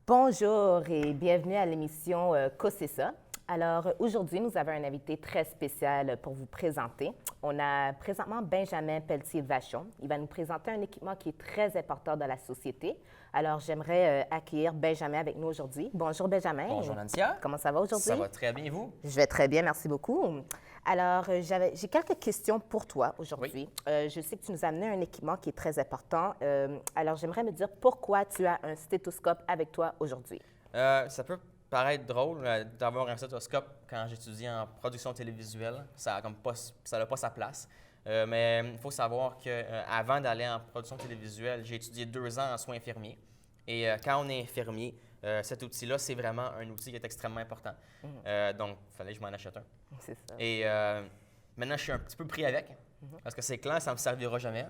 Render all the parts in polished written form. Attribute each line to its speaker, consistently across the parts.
Speaker 1: Bonjour et bienvenue à l'émission COSESA. Alors aujourd'hui, nous avons un invité très spécial pour vous présenter. On a présentement Benjamin Pelletier-Vachon. Il va nous présenter un équipement qui est très important dans la société. Alors j'aimerais accueillir Benjamin avec nous aujourd'hui. Bonjour Benjamin.
Speaker 2: Bonjour Nantia.
Speaker 1: Comment ça va aujourd'hui?
Speaker 2: Ça va très bien et vous?
Speaker 1: Je vais très bien, merci beaucoup. Alors, j'ai quelques questions pour toi aujourd'hui.
Speaker 2: Oui.
Speaker 1: Je sais que tu nous as amené un équipement qui est très important. Alors, j'aimerais me dire pourquoi tu as un stéthoscope avec toi aujourd'hui.
Speaker 2: Ça peut paraître drôle d'avoir un stéthoscope quand j'étudie en production télévisuelle. Ça n'a pas sa place. Mais il faut savoir qu'avant d'aller en production télévisuelle, j'ai étudié 2 ans en soins infirmiers. Et quand on est infirmier, cet outil-là, c'est vraiment un outil qui est extrêmement important. Donc, il fallait que je m'en achète un.
Speaker 1: C'est ça.
Speaker 2: Et maintenant, je suis un petit peu pris avec. Parce que c'est clair, ça ne me servira jamais.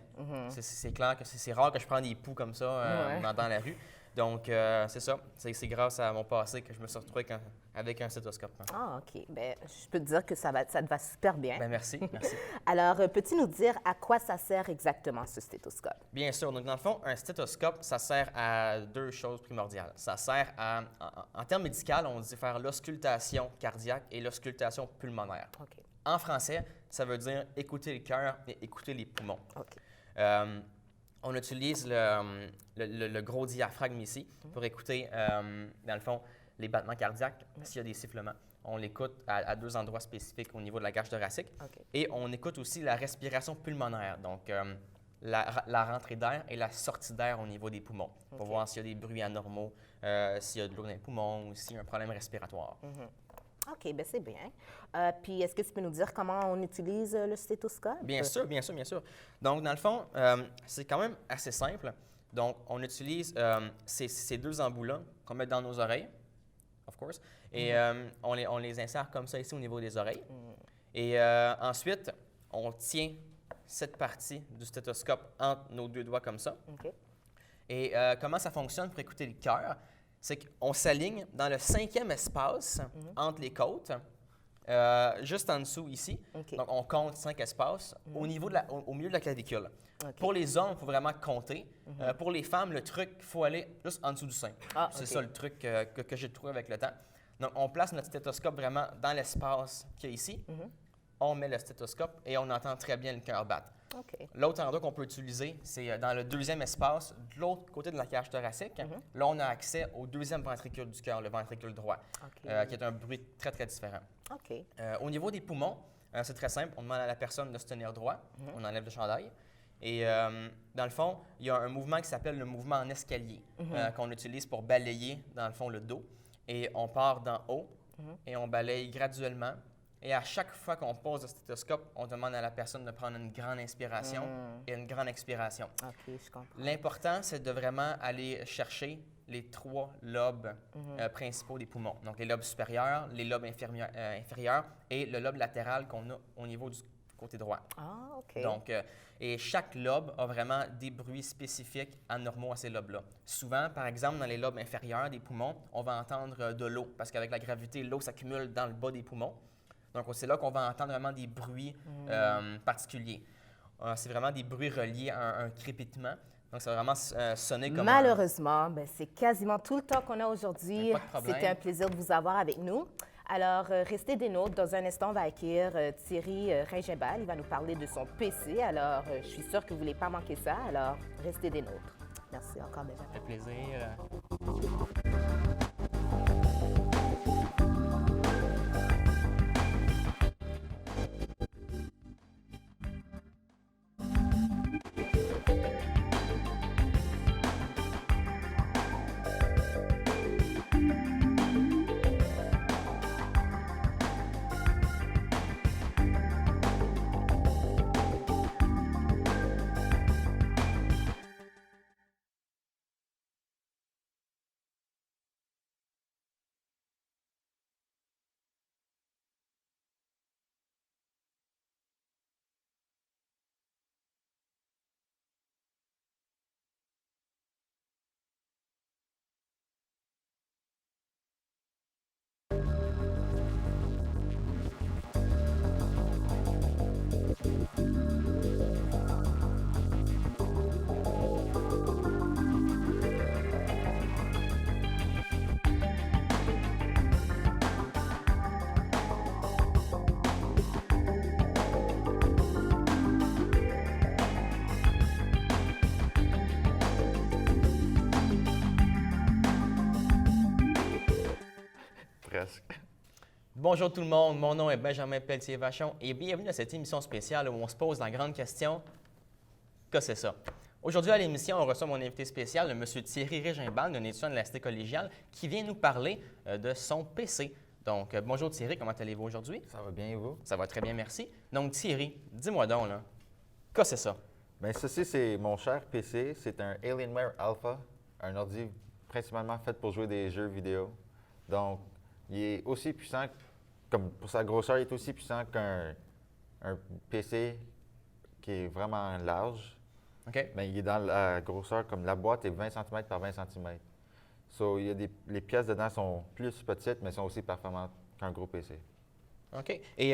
Speaker 2: C'est clair que c'est rare que je prends des poux comme ça dans la rue. Donc, c'est ça. C'est grâce à mon passé que je me suis retrouvé avec un stéthoscope.
Speaker 1: Ah, OK. Bien, je peux te dire que ça te va super bien.
Speaker 2: Bien, merci.
Speaker 1: Alors, peux-tu nous dire à quoi ça sert exactement, ce stéthoscope?
Speaker 2: Bien sûr. Donc, dans le fond, un stéthoscope, ça sert à 2 choses primordiales. Ça sert en termes médicaux, on dit faire l'auscultation cardiaque et l'auscultation pulmonaire.
Speaker 1: OK.
Speaker 2: En français, ça veut dire écouter le cœur et écouter les poumons.
Speaker 1: OK.
Speaker 2: On utilise le gros diaphragme ici pour écouter, dans le fond, les battements cardiaques, s'il y a des sifflements. On l'écoute à 2 endroits spécifiques au niveau de la cage thoracique.
Speaker 1: OK.
Speaker 2: Et on écoute aussi la respiration pulmonaire, donc la rentrée d'air et la sortie d'air au niveau des poumons, pour voir s'il y a des bruits anormaux, s'il y a de l'eau dans les poumons ou s'il y a un problème respiratoire.
Speaker 1: OK, bien c'est bien. Puis, est-ce que tu peux nous dire comment on utilise le stéthoscope?
Speaker 2: Bien sûr, bien sûr, bien sûr. Donc, dans le fond, c'est quand même assez simple. Donc, on utilise ces 2 embouts-là qu'on met dans nos oreilles, of course, et on les insère comme ça ici au niveau des oreilles. Et ensuite, on tient cette partie du stéthoscope entre nos 2 doigts comme ça.
Speaker 1: OK.
Speaker 2: Et comment ça fonctionne pour écouter le cœur? C'est qu'on s'aligne dans le 5e espace entre les côtes, juste en dessous ici.
Speaker 1: OK.
Speaker 2: Donc, on compte 5 espaces au milieu de la clavicule.
Speaker 1: OK.
Speaker 2: Pour les hommes, il faut vraiment compter. Pour les femmes, le truc, il faut aller juste en dessous du sein.
Speaker 1: Ah,
Speaker 2: C'est
Speaker 1: OK.
Speaker 2: ça le truc que j'ai trouvé avec le temps. Donc, on place notre stéthoscope vraiment dans l'espace qu'il y a ici. On met le stéthoscope et on entend très bien le cœur battre.
Speaker 1: OK.
Speaker 2: L'autre endroit qu'on peut utiliser, c'est dans le 2e espace, de l'autre côté de la cage thoracique. Là, on a accès au 2e ventricule du cœur, le ventricule droit,
Speaker 1: OK.
Speaker 2: qui est un bruit très, très différent.
Speaker 1: OK.
Speaker 2: Au niveau des poumons, c'est très simple. On demande à la personne de se tenir droit. On enlève le chandail. Et dans le fond, il y a un mouvement qui s'appelle le mouvement en escalier qu'on utilise pour balayer, dans le fond, le dos. Et on part d'en haut et on balaye graduellement. Et à chaque fois qu'on pose le stéthoscope, on demande à la personne de prendre une grande inspiration et une grande expiration.
Speaker 1: OK, je comprends.
Speaker 2: L'important, c'est de vraiment aller chercher les 3 lobes principaux des poumons. Donc, les lobes supérieurs, les lobes inférieurs et le lobe latéral qu'on a au niveau du côté droit.
Speaker 1: Ah, OK.
Speaker 2: Donc, et chaque lobe a vraiment des bruits spécifiques anormaux à ces lobes-là. Souvent, par exemple, dans les lobes inférieurs des poumons, on va entendre de l'eau parce qu'avec la gravité, l'eau s'accumule dans le bas des poumons. Donc, c'est là qu'on va entendre vraiment des bruits particuliers. C'est vraiment des bruits reliés à un crépitement. Donc, ça va vraiment sonner comme
Speaker 1: Malheureusement, ben, c'est quasiment tout le temps qu'on a aujourd'hui.
Speaker 2: Pas de problème.
Speaker 1: C'était un plaisir de vous avoir avec nous. Alors, restez des nôtres. Dans un instant, on va accueillir Thierry Ringimbal. Il va nous parler de son PC. Alors, je suis sûre que vous ne voulez pas manquer ça. Alors, restez des nôtres. Merci encore, Benjamin.
Speaker 2: Ça fait plaisir.
Speaker 3: presque.
Speaker 2: Bonjour tout le monde, mon nom est Benjamin Pelletier-Vachon et bienvenue à cette émission spéciale où on se pose la grande question « Que c'est ça? » Aujourd'hui à l'émission, on reçoit mon invité spécial, le monsieur Thierry Régimbald, un étudiant de la Cité collégiale, qui vient nous parler de son PC. Donc, bonjour Thierry, comment allez-vous aujourd'hui?
Speaker 3: Ça va bien, et vous?
Speaker 2: Ça va très bien, merci. Donc Thierry, dis-moi donc, là, que c'est ça?
Speaker 3: Bien, ceci, c'est mon cher PC. C'est un Alienware Alpha, un ordi principalement fait pour jouer des jeux vidéo. Donc, il est aussi puissant, comme pour sa grosseur, il est aussi puissant qu'un PC qui est vraiment large.
Speaker 2: OK.
Speaker 3: Mais il est dans la grosseur, comme la boîte est 20 cm par 20 cm. So, les pièces dedans sont plus petites, mais sont aussi performantes qu'un gros PC.
Speaker 2: OK. Et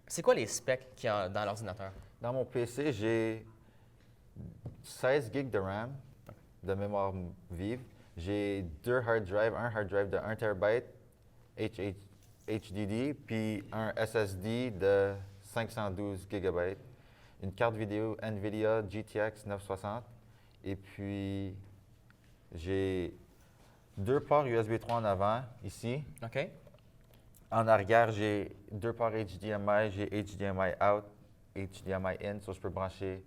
Speaker 2: c'est quoi les specs qu'il y a dans l'ordinateur?
Speaker 3: Dans mon PC, j'ai 16 gigs de RAM, de mémoire vive. J'ai deux hard drives, un hard drive de 1 TB HDD, puis un SSD de 512 GB. Une carte vidéo NVIDIA GTX 960. Et puis, j'ai deux ports USB 3 en avant, ici.
Speaker 2: OK.
Speaker 3: En arrière, j'ai deux ports HDMI. J'ai HDMI out, HDMI in, so je peux brancher,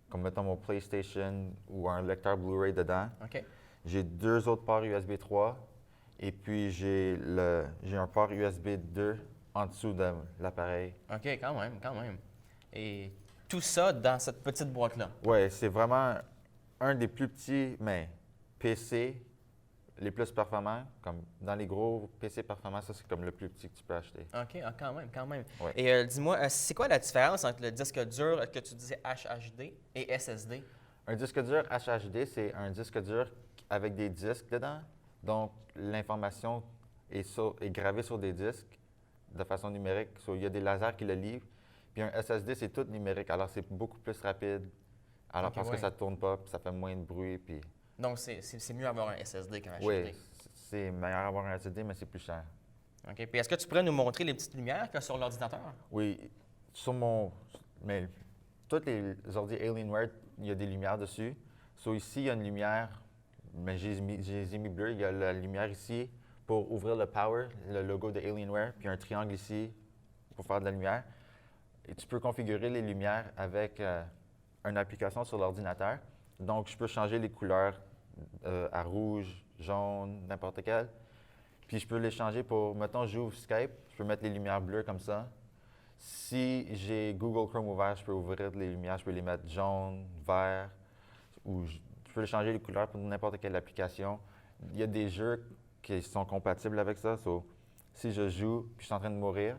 Speaker 3: comme mettons mon PlayStation ou un lecteur Blu-ray dedans.
Speaker 2: OK.
Speaker 3: J'ai deux autres ports USB 3 et puis j'ai un port USB 2 en dessous de l'appareil.
Speaker 2: OK, quand même, quand même. Et tout ça dans cette petite boîte-là?
Speaker 3: Oui, c'est vraiment un des plus petits PC les plus performants. Comme dans les gros PC performants, ça c'est comme le plus petit que tu peux acheter.
Speaker 2: OK, ah, quand même, quand même.
Speaker 3: Ouais.
Speaker 2: Et dis-moi, c'est quoi la différence entre le disque dur que tu disais HHD et SSD?
Speaker 3: Un disque dur HHD, c'est un disque dur avec des disques dedans. Donc, l'information est gravée sur des disques de façon numérique. So, il y a des lasers qui le livrent. Puis un SSD, c'est tout numérique. Alors, c'est beaucoup plus rapide. Alors,
Speaker 2: Ok,
Speaker 3: parce
Speaker 2: ouais.
Speaker 3: que ça ne tourne pas, puis ça fait moins de bruit. Puis...
Speaker 2: Donc, c'est mieux avoir un SSD qu'un HDD.
Speaker 3: Oui, c'est meilleur avoir un SSD, mais c'est plus cher.
Speaker 2: OK. Puis est-ce que tu pourrais nous montrer les petites lumières qu'il y a sur l'ordinateur?
Speaker 3: Oui, sur mon... Mais tous les ordi Alienware, il y a des lumières dessus. So, ici, il y a une lumière, mais j'ai mis bleu. Il y a la lumière ici pour ouvrir le power, le logo de Alienware, puis un triangle ici pour faire de la lumière. Et tu peux configurer les lumières avec une application sur l'ordinateur. Donc, je peux changer les couleurs à rouge, jaune, n'importe quelle. Puis, je peux les changer pour, mettons, j'ouvre Skype, je peux mettre les lumières bleues comme ça. Si j'ai Google Chrome ouvert, je peux ouvrir les lumières, je peux les mettre jaune, vert, ou je peux changer les couleurs pour n'importe quelle application. Il y a des jeux qui sont compatibles avec ça. So, si je joue puis je suis en train de mourir,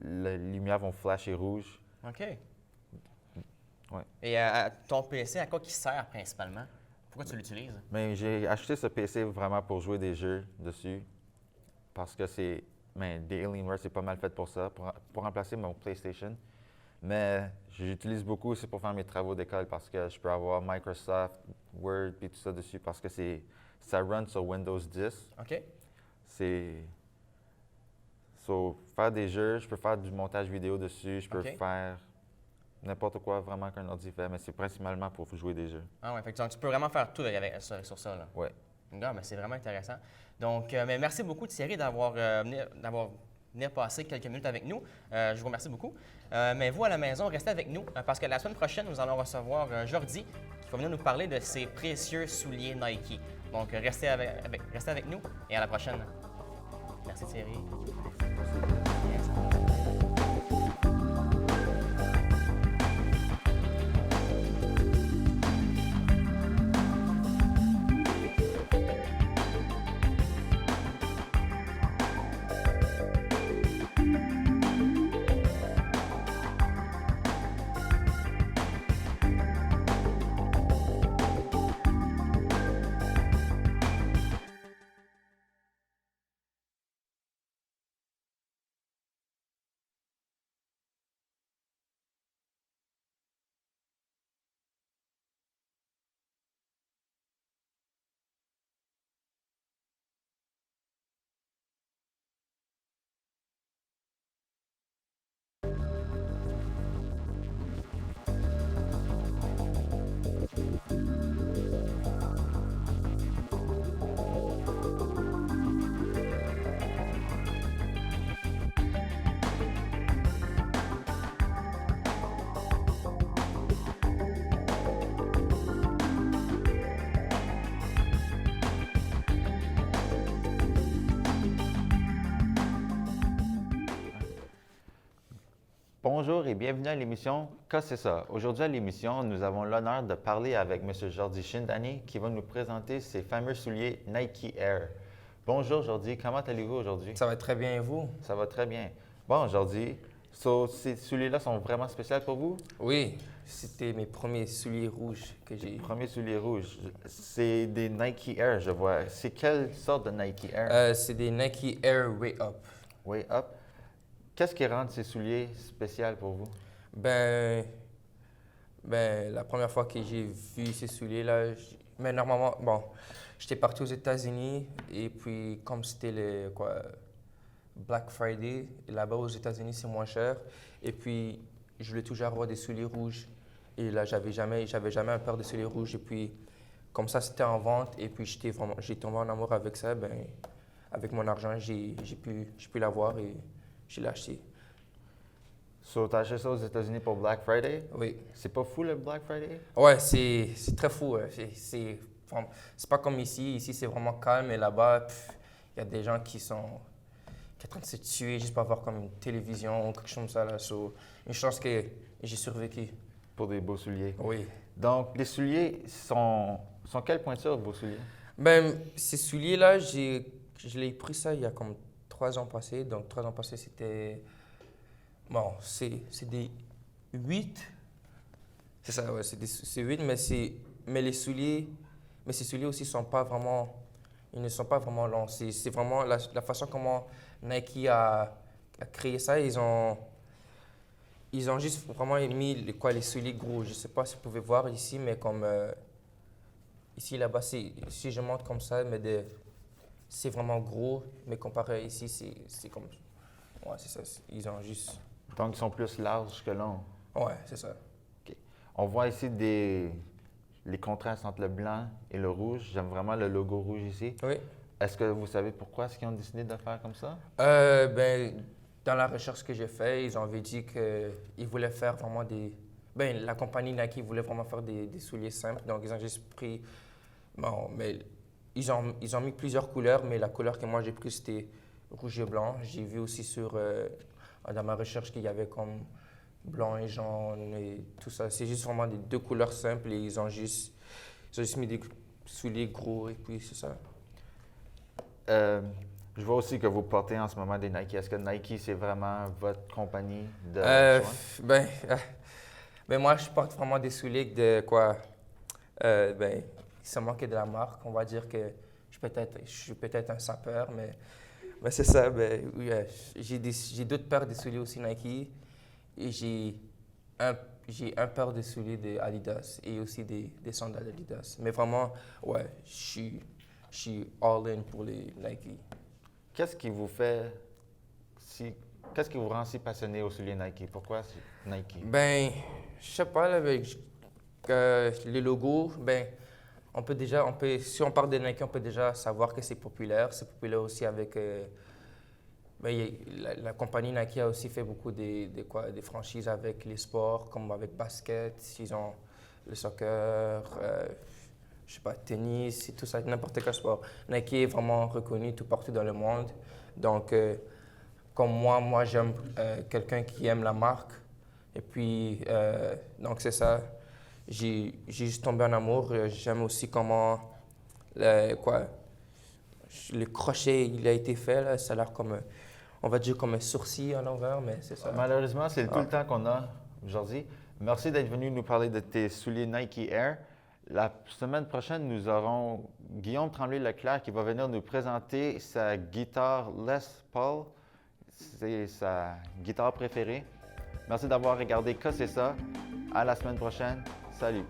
Speaker 3: les lumières vont flasher rouge.
Speaker 2: OK.
Speaker 3: Ouais.
Speaker 2: Et ton PC, à quoi il sert principalement? Pourquoi tu l'utilises?
Speaker 3: Mais j'ai acheté ce PC vraiment pour jouer des jeux dessus parce que des Alienware, c'est pas mal fait pour ça, pour remplacer mon PlayStation. Mais j'utilise beaucoup aussi pour faire mes travaux d'école parce que je peux avoir Microsoft, Word et tout ça dessus parce que ça run sur Windows 10.
Speaker 2: OK.
Speaker 3: Faire des jeux, je peux faire du montage vidéo dessus, je peux
Speaker 2: OK.
Speaker 3: faire n'importe quoi vraiment qu'un ordi fait, mais c'est principalement pour jouer des jeux.
Speaker 2: Ah ouais, fait que donc, tu peux vraiment faire tout sur ça, là.
Speaker 3: Oui.
Speaker 2: Non, mais c'est vraiment intéressant. Donc, mais merci beaucoup Thierry d'avoir venu passer quelques minutes avec nous. Je vous remercie beaucoup. Mais vous, à la maison, restez avec nous parce que la semaine prochaine, nous allons recevoir Jordi qui va venir nous parler de ses précieux souliers Nike. Donc, restez avec nous et à la prochaine. Merci Thierry.
Speaker 3: Merci. Bonjour et bienvenue à l'émission Qu'est-ce que c'est ça? Aujourd'hui à l'émission, nous avons l'honneur de parler avec M. Jordi Shindani qui va nous présenter ses fameux souliers Nike Air. Bonjour Jordi, comment allez-vous aujourd'hui?
Speaker 4: Ça va très bien et vous?
Speaker 3: Ça va très bien. Bon Jordi, ces souliers-là sont vraiment spéciaux pour vous?
Speaker 4: Oui, c'était mes premiers souliers rouges que j'ai.
Speaker 3: Premiers souliers rouges, c'est des Nike Air, je vois. C'est quelle sorte de Nike Air?
Speaker 4: C'est des Nike Air Way Up.
Speaker 3: Way Up. Qu'est-ce qui rend ces souliers spéciaux pour vous?
Speaker 4: Ben, la première fois que j'ai vu ces souliers-là, mais normalement, bon, j'étais parti aux États-Unis et puis comme c'était le Black Friday, là-bas aux États-Unis c'est moins cher et puis je voulais toujours avoir des souliers rouges et là j'avais jamais un paire de souliers rouges et puis comme ça c'était en vente et puis j'ai tombé en amour avec ça, ben avec mon argent j'ai pu l'avoir et je l'ai acheté.
Speaker 3: So, t'as acheté ça aux États-Unis pour Black Friday?
Speaker 4: Oui.
Speaker 3: C'est pas fou le Black Friday?
Speaker 4: Ouais, c'est très fou. C'est pas comme ici. Ici, c'est vraiment calme. Et là-bas, il y a des gens qui sont en train de se tuer juste pour avoir comme une télévision ou quelque chose comme ça. Là. So, une chance que j'ai survécu.
Speaker 3: Pour des beaux souliers.
Speaker 4: Oui.
Speaker 3: Donc, les souliers sont quelle pointure, vos souliers?
Speaker 4: Ben, ces souliers-là, je l'ai pris ça il y a comme 3 ans passés. Donc, 3 ans passés, c'était... Bon, c'est des 8. C'est ça, ouais, c'est 8, mais les souliers, mais ces souliers aussi ils ne sont pas vraiment longs. C'est vraiment la façon comment Nike a créé ça. Ils ont juste vraiment mis les souliers gros. Je ne sais pas si vous pouvez voir ici, mais comme ici, là-bas, si je monte comme ça, c'est vraiment gros, mais comparé à ici, c'est comme... Ouais, c'est ça. Ils ont juste...
Speaker 3: Donc, ils sont plus larges que longs.
Speaker 4: Ouais, c'est ça.
Speaker 3: OK. On voit ici les contrastes entre le blanc et le rouge. J'aime vraiment le logo rouge ici.
Speaker 4: Oui.
Speaker 3: Est-ce que vous savez pourquoi est-ce qu'ils ont décidé de faire comme ça?
Speaker 4: Dans la recherche que j'ai faite, ils avaient dit qu'ils voulaient faire vraiment la compagnie Nike voulait vraiment faire des souliers simples. Donc, ils ont juste pris... Bon, mais ils ont mis plusieurs couleurs, mais la couleur que moi j'ai prise, c'était rouge et blanc. J'ai vu aussi dans ma recherche qu'il y avait comme blanc et jaune et tout ça. C'est juste vraiment des 2 couleurs simples et ils ont juste mis des souliers gros et puis c'est ça.
Speaker 3: Je vois aussi que vous portez en ce moment des Nike. Est-ce que Nike, c'est vraiment votre compagnie de choix?
Speaker 4: Ben moi, je porte vraiment des souliers de quoi? Il se manquait de la marque. On va dire que je suis peut-être un sapeur, mais c'est ça. Oui, j'ai d'autres paires de souliers aussi Nike et j'ai un paire de souliers de Adidas et aussi des sandales Adidas. Mais vraiment, ouais, je suis all-in pour les Nike.
Speaker 3: Qu'est-ce qui vous rend si passionné aux souliers Nike? Pourquoi Nike?
Speaker 4: Ben, je sais pas, là, avec les logos, si on parle de Nike, on peut déjà savoir que c'est populaire. C'est populaire aussi avec... la compagnie Nike a aussi fait beaucoup des franchises avec les sports, comme avec basket. Ils ont le soccer, je sais pas, tennis et tout ça, n'importe quel sport. Nike est vraiment reconnu tout partout dans le monde. Donc, comme moi j'aime quelqu'un qui aime la marque. Et puis, donc c'est ça. J'ai juste tombé en amour. J'aime aussi comment le crochet il a été fait. Là. Ça a l'air comme, on va dire comme un sourcil à l'envers, mais c'est ça.
Speaker 3: Malheureusement, c'est tout le temps qu'on a aujourd'hui. Merci d'être venu nous parler de tes souliers Nike Air. La semaine prochaine, nous aurons Guillaume Tremblay-Leclerc qui va venir nous présenter sa guitare Les Paul. C'est sa guitare préférée. Merci d'avoir regardé Que c'est ça. À la semaine prochaine. Salut.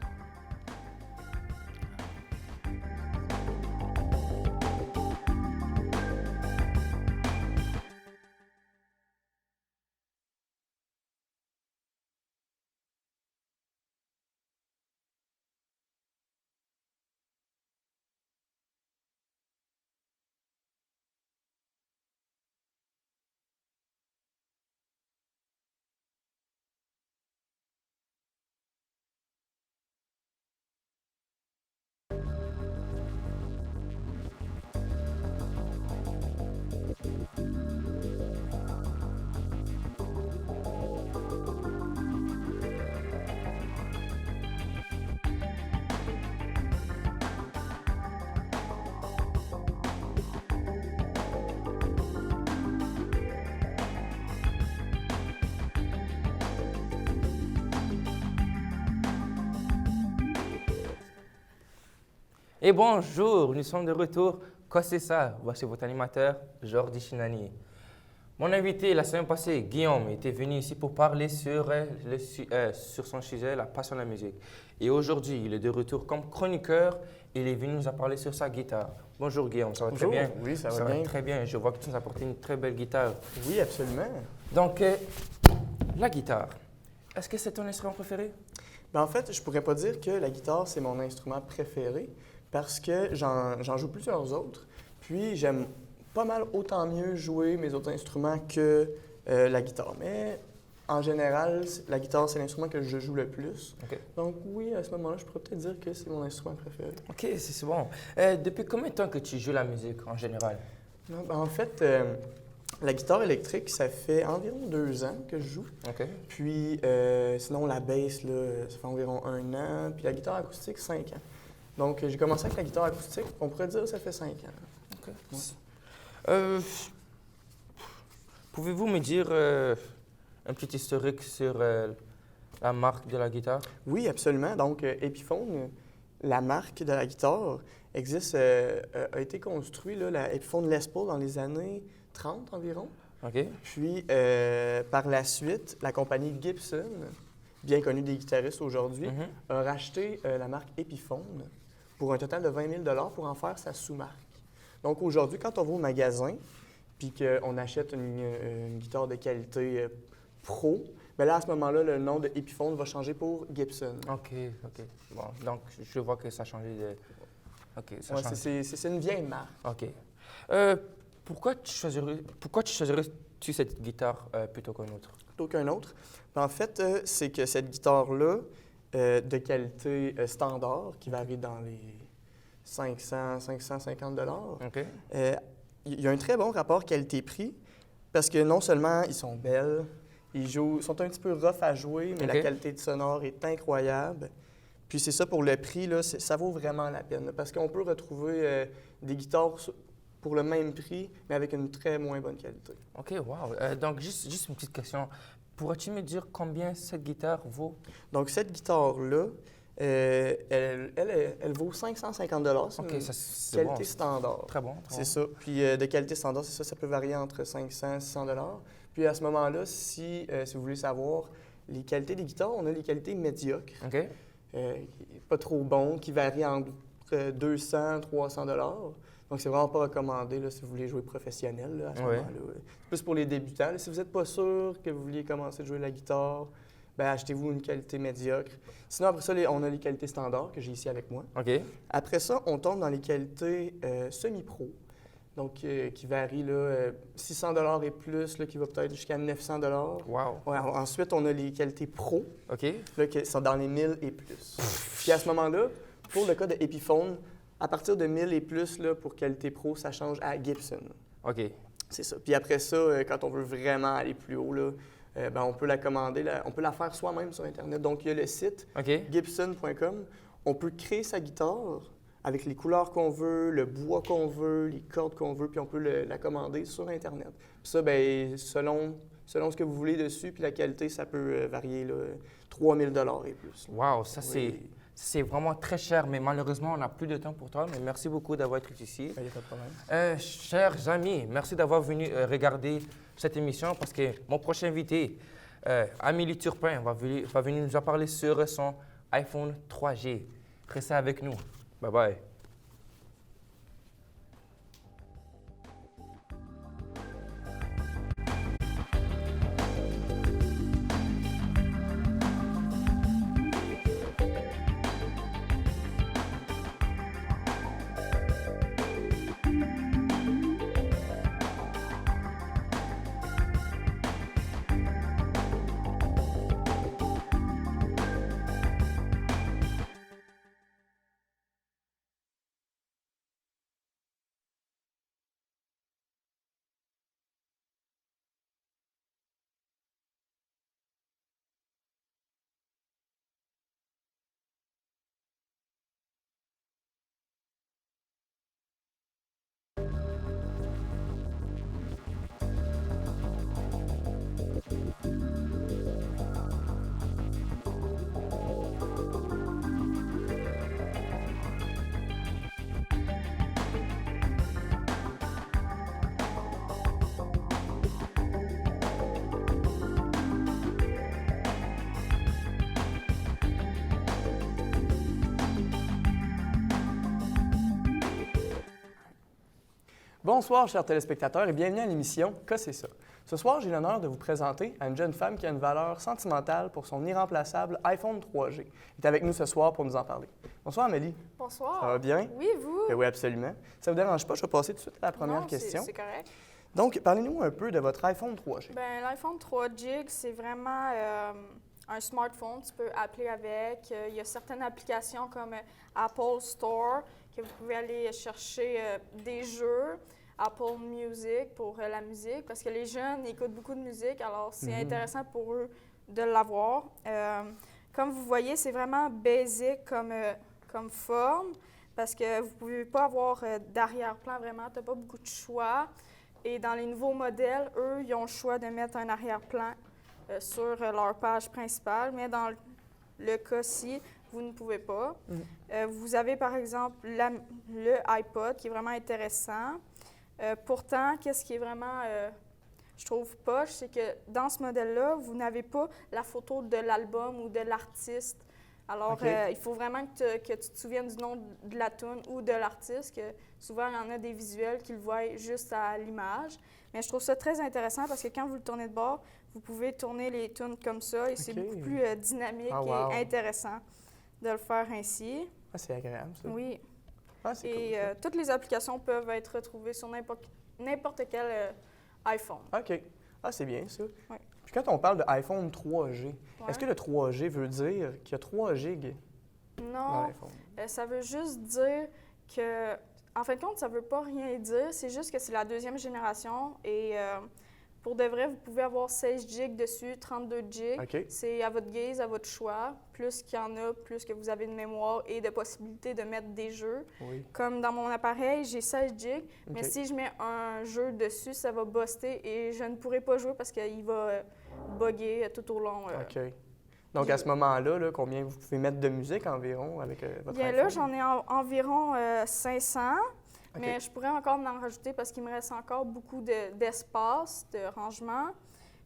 Speaker 4: Et bonjour, nous sommes de retour. Quoi c'est ça? Voici votre animateur, Jordi Chinani. Mon invité la semaine passée, Guillaume, était venu ici pour parler sur son sujet, la passion de la musique. Et aujourd'hui, il est de retour comme chroniqueur. Il est venu nous parler sur sa guitare. Bonjour Guillaume, ça va
Speaker 5: Bonjour.
Speaker 4: très bien?
Speaker 5: Oui, ça va bien.
Speaker 4: Très bien. Je vois que tu nous as apporté une très belle guitare.
Speaker 5: Oui, absolument.
Speaker 4: Donc, la guitare, est-ce que c'est ton instrument préféré?
Speaker 5: Ben, en fait, je pourrais pas dire que la guitare, c'est mon instrument préféré parce que j'en joue plusieurs autres. Puis, j'aime pas mal autant mieux jouer mes autres instruments que la guitare. Mais en général, la guitare, c'est l'instrument que je joue le plus.
Speaker 4: OK.
Speaker 5: Donc oui, à ce moment-là, je pourrais peut-être dire que c'est mon instrument préféré.
Speaker 4: OK, c'est bon. Depuis combien de temps que tu joues la musique en général?
Speaker 5: Non, ben, en fait, la guitare électrique, ça fait environ 2 ans que je joue.
Speaker 4: OK.
Speaker 5: Puis sinon, la bass, là, ça fait environ 1 an. Puis la guitare acoustique, 5 ans. Donc j'ai commencé avec la guitare acoustique, on pourrait dire que ça fait 5 ans.
Speaker 4: OK.
Speaker 5: Ouais.
Speaker 4: Pouvez-vous me dire un petit historique sur la marque de la guitare?
Speaker 5: Oui, absolument. Donc Epiphone, la marque de la guitare, existe, a été construite, là, la Epiphone Les Paul, dans les années 30 environ.
Speaker 4: OK.
Speaker 5: Puis par la suite, la compagnie Gibson, bien connue des guitaristes aujourd'hui,
Speaker 4: Mhm.
Speaker 5: a racheté la marque Epiphone pour un total de 20 000 pour en faire sa sous-marque. Donc aujourd'hui, quand on va au magasin puis qu'on achète une guitare de qualité pro, bien là, à ce moment-là, le nom de Epiphone va changer pour Gibson.
Speaker 4: OK. Bon, donc je vois que ça a changé de... OK, ça
Speaker 5: Ouais,
Speaker 4: change.
Speaker 5: c'est une vieille marque.
Speaker 4: OK. Pourquoi tu choisirais-tu cette guitare plutôt qu'une autre?
Speaker 5: Plutôt qu'un autre. En fait, c'est que cette guitare-là, de qualité standard, qui varie dans les 550
Speaker 4: OK.
Speaker 5: il y a un très bon rapport qualité-prix parce que non seulement ils sont belles, ils sont un petit peu rough à jouer, mais
Speaker 4: OK.
Speaker 5: la qualité de sonore est incroyable. Puis c'est ça, pour le prix, là, ça vaut vraiment la peine là, parce qu'on peut retrouver des guitares pour le même prix, mais avec une très moins bonne qualité.
Speaker 4: OK, wow. Donc, juste une petite question. Pourrais-tu me dire combien cette guitare vaut?
Speaker 5: Donc cette guitare-là, elle vaut 550 $. C'est
Speaker 4: OK,
Speaker 5: une
Speaker 4: ça, c'est
Speaker 5: qualité
Speaker 4: bon.
Speaker 5: standard.
Speaker 4: Très bon.
Speaker 5: C'est ça. Puis de qualité standard, c'est ça peut varier entre 500 et 600 $. Puis à ce moment-là, si vous voulez savoir les qualités des guitares, on a les qualités médiocres,
Speaker 4: OK.
Speaker 5: pas trop bons, qui varient entre 200 et 300 $. Donc c'est vraiment pas recommandé là, si vous voulez jouer professionnel là, à ce
Speaker 4: Ouais.
Speaker 5: moment-là. C'est plus pour les débutants. Là. Si vous n'êtes pas sûr que vous vouliez commencer à jouer de la guitare, ben achetez-vous une qualité médiocre. Sinon, après ça, on a les qualités standards que j'ai ici avec moi.
Speaker 4: OK.
Speaker 5: Après ça, on tombe dans les qualités semi-pro, donc qui varient là, 600 $ et plus, là, qui va peut-être jusqu'à 900 $.
Speaker 4: Wow.
Speaker 5: Ouais, ensuite, on a les qualités pro,
Speaker 4: OK.
Speaker 5: là, qui sont dans les 1000 et plus. Puis à ce moment-là, pour le cas de Epiphone, à partir de 1000 et plus, là, pour qualité pro, ça change à Gibson.
Speaker 4: OK.
Speaker 5: C'est ça. Puis après ça, quand on veut vraiment aller plus haut, là, ben, on peut la commander, on peut la faire soi-même sur Internet. Donc, il y a le site
Speaker 4: OK.
Speaker 5: gibson.com. On peut créer sa guitare avec les couleurs qu'on veut, le bois qu'on veut, les cordes qu'on veut, puis on peut la commander sur Internet. Puis ça, bien, selon ce que vous voulez dessus, puis la qualité, ça peut varier là, 3 000 $ et plus.
Speaker 4: Wow, ça
Speaker 5: Oui.
Speaker 4: c'est vraiment très cher, mais malheureusement, on n'a plus de temps pour toi. Mais merci beaucoup d'avoir été ici.
Speaker 5: Il n'y a pas de problème.
Speaker 4: Chers amis, merci d'avoir venu regarder cette émission parce que mon prochain invité, Amélie Turpin, va venir nous en parler sur son iPhone 3G. Restez avec nous. Bye bye.
Speaker 5: Bonsoir, chers téléspectateurs, et bienvenue à l'émission « C'est ça ». Ce soir, j'ai l'honneur de vous présenter à une jeune femme qui a une valeur sentimentale pour son irremplaçable iPhone 3G. Elle est avec nous ce soir pour nous en parler. Bonsoir, Amélie.
Speaker 6: Bonsoir.
Speaker 5: Ça va bien?
Speaker 6: Oui, vous?
Speaker 5: Ben oui, absolument. Ça ne vous dérange pas, je vais passer tout de suite à la première
Speaker 6: Non,
Speaker 5: question.
Speaker 6: c'est correct.
Speaker 5: Donc, parlez-nous un peu de votre iPhone 3G.
Speaker 6: Ben, l'iPhone 3 GB, c'est vraiment un smartphone. Tu peux appeler avec. Il y a certaines applications comme Apple Store que vous pouvez aller chercher des jeux. Apple Music pour la musique, parce que les jeunes écoutent beaucoup de musique, alors c'est intéressant pour eux de l'avoir. Comme vous voyez, c'est vraiment basic comme forme, parce que vous ne pouvez pas avoir d'arrière-plan vraiment, tu n'as pas beaucoup de choix. Et dans les nouveaux modèles, eux, ils ont le choix de mettre un arrière-plan sur leur page principale, mais dans le cas-ci, vous ne pouvez pas. Vous avez par exemple le iPod qui est vraiment intéressant. Pourtant, qu'est-ce qui est vraiment, je trouve, poche, c'est que dans ce modèle-là, vous n'avez pas la photo de l'album ou de l'artiste. Alors, il faut vraiment que tu te souviennes du nom de la tune ou de l'artiste, que souvent, il y en a des visuels qui le voient juste à l'image. Mais je trouve ça très intéressant parce que quand vous le tournez de bord, vous pouvez tourner les tunes comme ça et c'est beaucoup plus dynamique et intéressant de le faire ainsi.
Speaker 5: Ah, c'est agréable, ça.
Speaker 6: Oui.
Speaker 5: Ah, c'est
Speaker 6: Et
Speaker 5: cool, ça.
Speaker 6: toutes les applications peuvent être retrouvées sur n'importe quel iPhone.
Speaker 5: OK. Ah, c'est bien, ça.
Speaker 6: Oui.
Speaker 5: Puis quand on parle de iPhone 3G,
Speaker 6: Ouais.
Speaker 5: est-ce que le 3G veut dire qu'il y a 3 gigs dans
Speaker 6: Non,
Speaker 5: l'iPhone?
Speaker 6: ça veut juste dire que, en fin de compte, ça veut pas rien dire. C'est juste que c'est la deuxième génération et pour de vrai, vous pouvez avoir 16 gigs dessus, 32 gigs.
Speaker 5: OK.
Speaker 6: C'est à votre guise, à votre choix. Plus qu'il y en a, plus que vous avez de mémoire et de possibilités de mettre des jeux.
Speaker 5: Oui.
Speaker 6: Comme dans mon appareil, j'ai 16 gigs, mais
Speaker 5: OK.
Speaker 6: si je mets un jeu dessus, ça va buster et je ne pourrai pas jouer parce qu'il va bugger tout au long.
Speaker 5: OK. Donc, à ce moment-là, là, combien vous pouvez mettre de musique environ avec votre
Speaker 6: Bien
Speaker 5: iPhone?
Speaker 6: là, j'en ai environ 500,
Speaker 5: OK.
Speaker 6: mais je pourrais encore en rajouter parce qu'il me reste encore beaucoup d'espace, de rangement.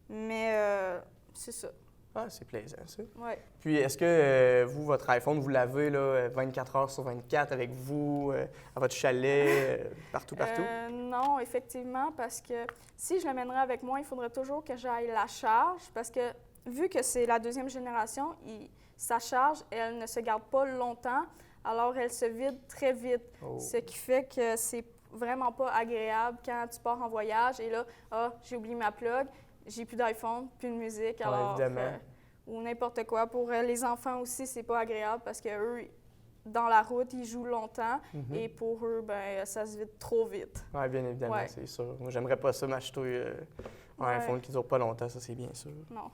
Speaker 6: Mais c'est ça.
Speaker 5: Ah, c'est plaisant, ça.
Speaker 6: Ouais.
Speaker 5: Puis, est-ce que vous, votre iPhone, vous l'avez là, 24 heures sur 24 avec vous, à votre chalet, partout?
Speaker 6: Non, effectivement, parce que si je l'amènerais avec moi, il faudrait toujours que j'aille la charge, parce que vu que c'est la deuxième génération, sa charge, elle ne se garde pas longtemps, alors elle se vide très vite,
Speaker 5: Oh.
Speaker 6: ce qui fait que c'est vraiment pas agréable quand tu pars en voyage et là, j'ai oublié ma plug, j'ai plus d'iPhone, plus de musique, alors
Speaker 5: évidemment.
Speaker 6: ou n'importe quoi. Pour les enfants aussi, c'est pas agréable parce que eux, dans la route, ils jouent longtemps et pour eux, ben ça se vide trop vite.
Speaker 5: Oui, bien évidemment,
Speaker 6: Ouais.
Speaker 5: c'est sûr. Moi, j'aimerais pas ça m'acheter un
Speaker 6: Ouais.
Speaker 5: iPhone qui dure pas longtemps, ça, c'est bien sûr.
Speaker 6: Non.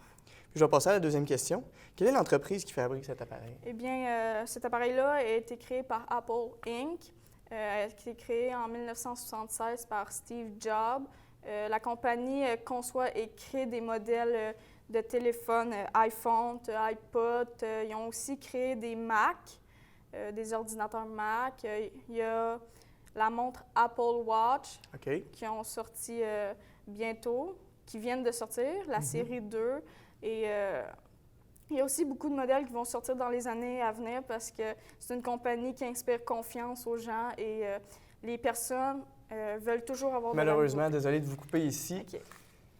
Speaker 5: Puis, je vais passer à la deuxième question. Quelle est l'entreprise qui fabrique cet appareil?
Speaker 6: Eh bien, cet appareil-là a été créé par Apple Inc., qui a été créé en 1976 par Steve Jobs. La compagnie conçoit et crée des modèles de téléphones iPhone, iPod. Ils ont aussi créé des Mac, des ordinateurs Mac. Il y a la montre Apple Watch
Speaker 5: OK.
Speaker 6: qui ont sorti bientôt, qui viennent de sortir, la série 2. Et il y a aussi beaucoup de modèles qui vont sortir dans les années à venir parce que c'est une compagnie qui inspire confiance aux gens et les personnes veulent toujours avoir de la
Speaker 5: Malheureusement,
Speaker 6: nouveauté.
Speaker 5: désolé de vous couper ici.
Speaker 6: OK.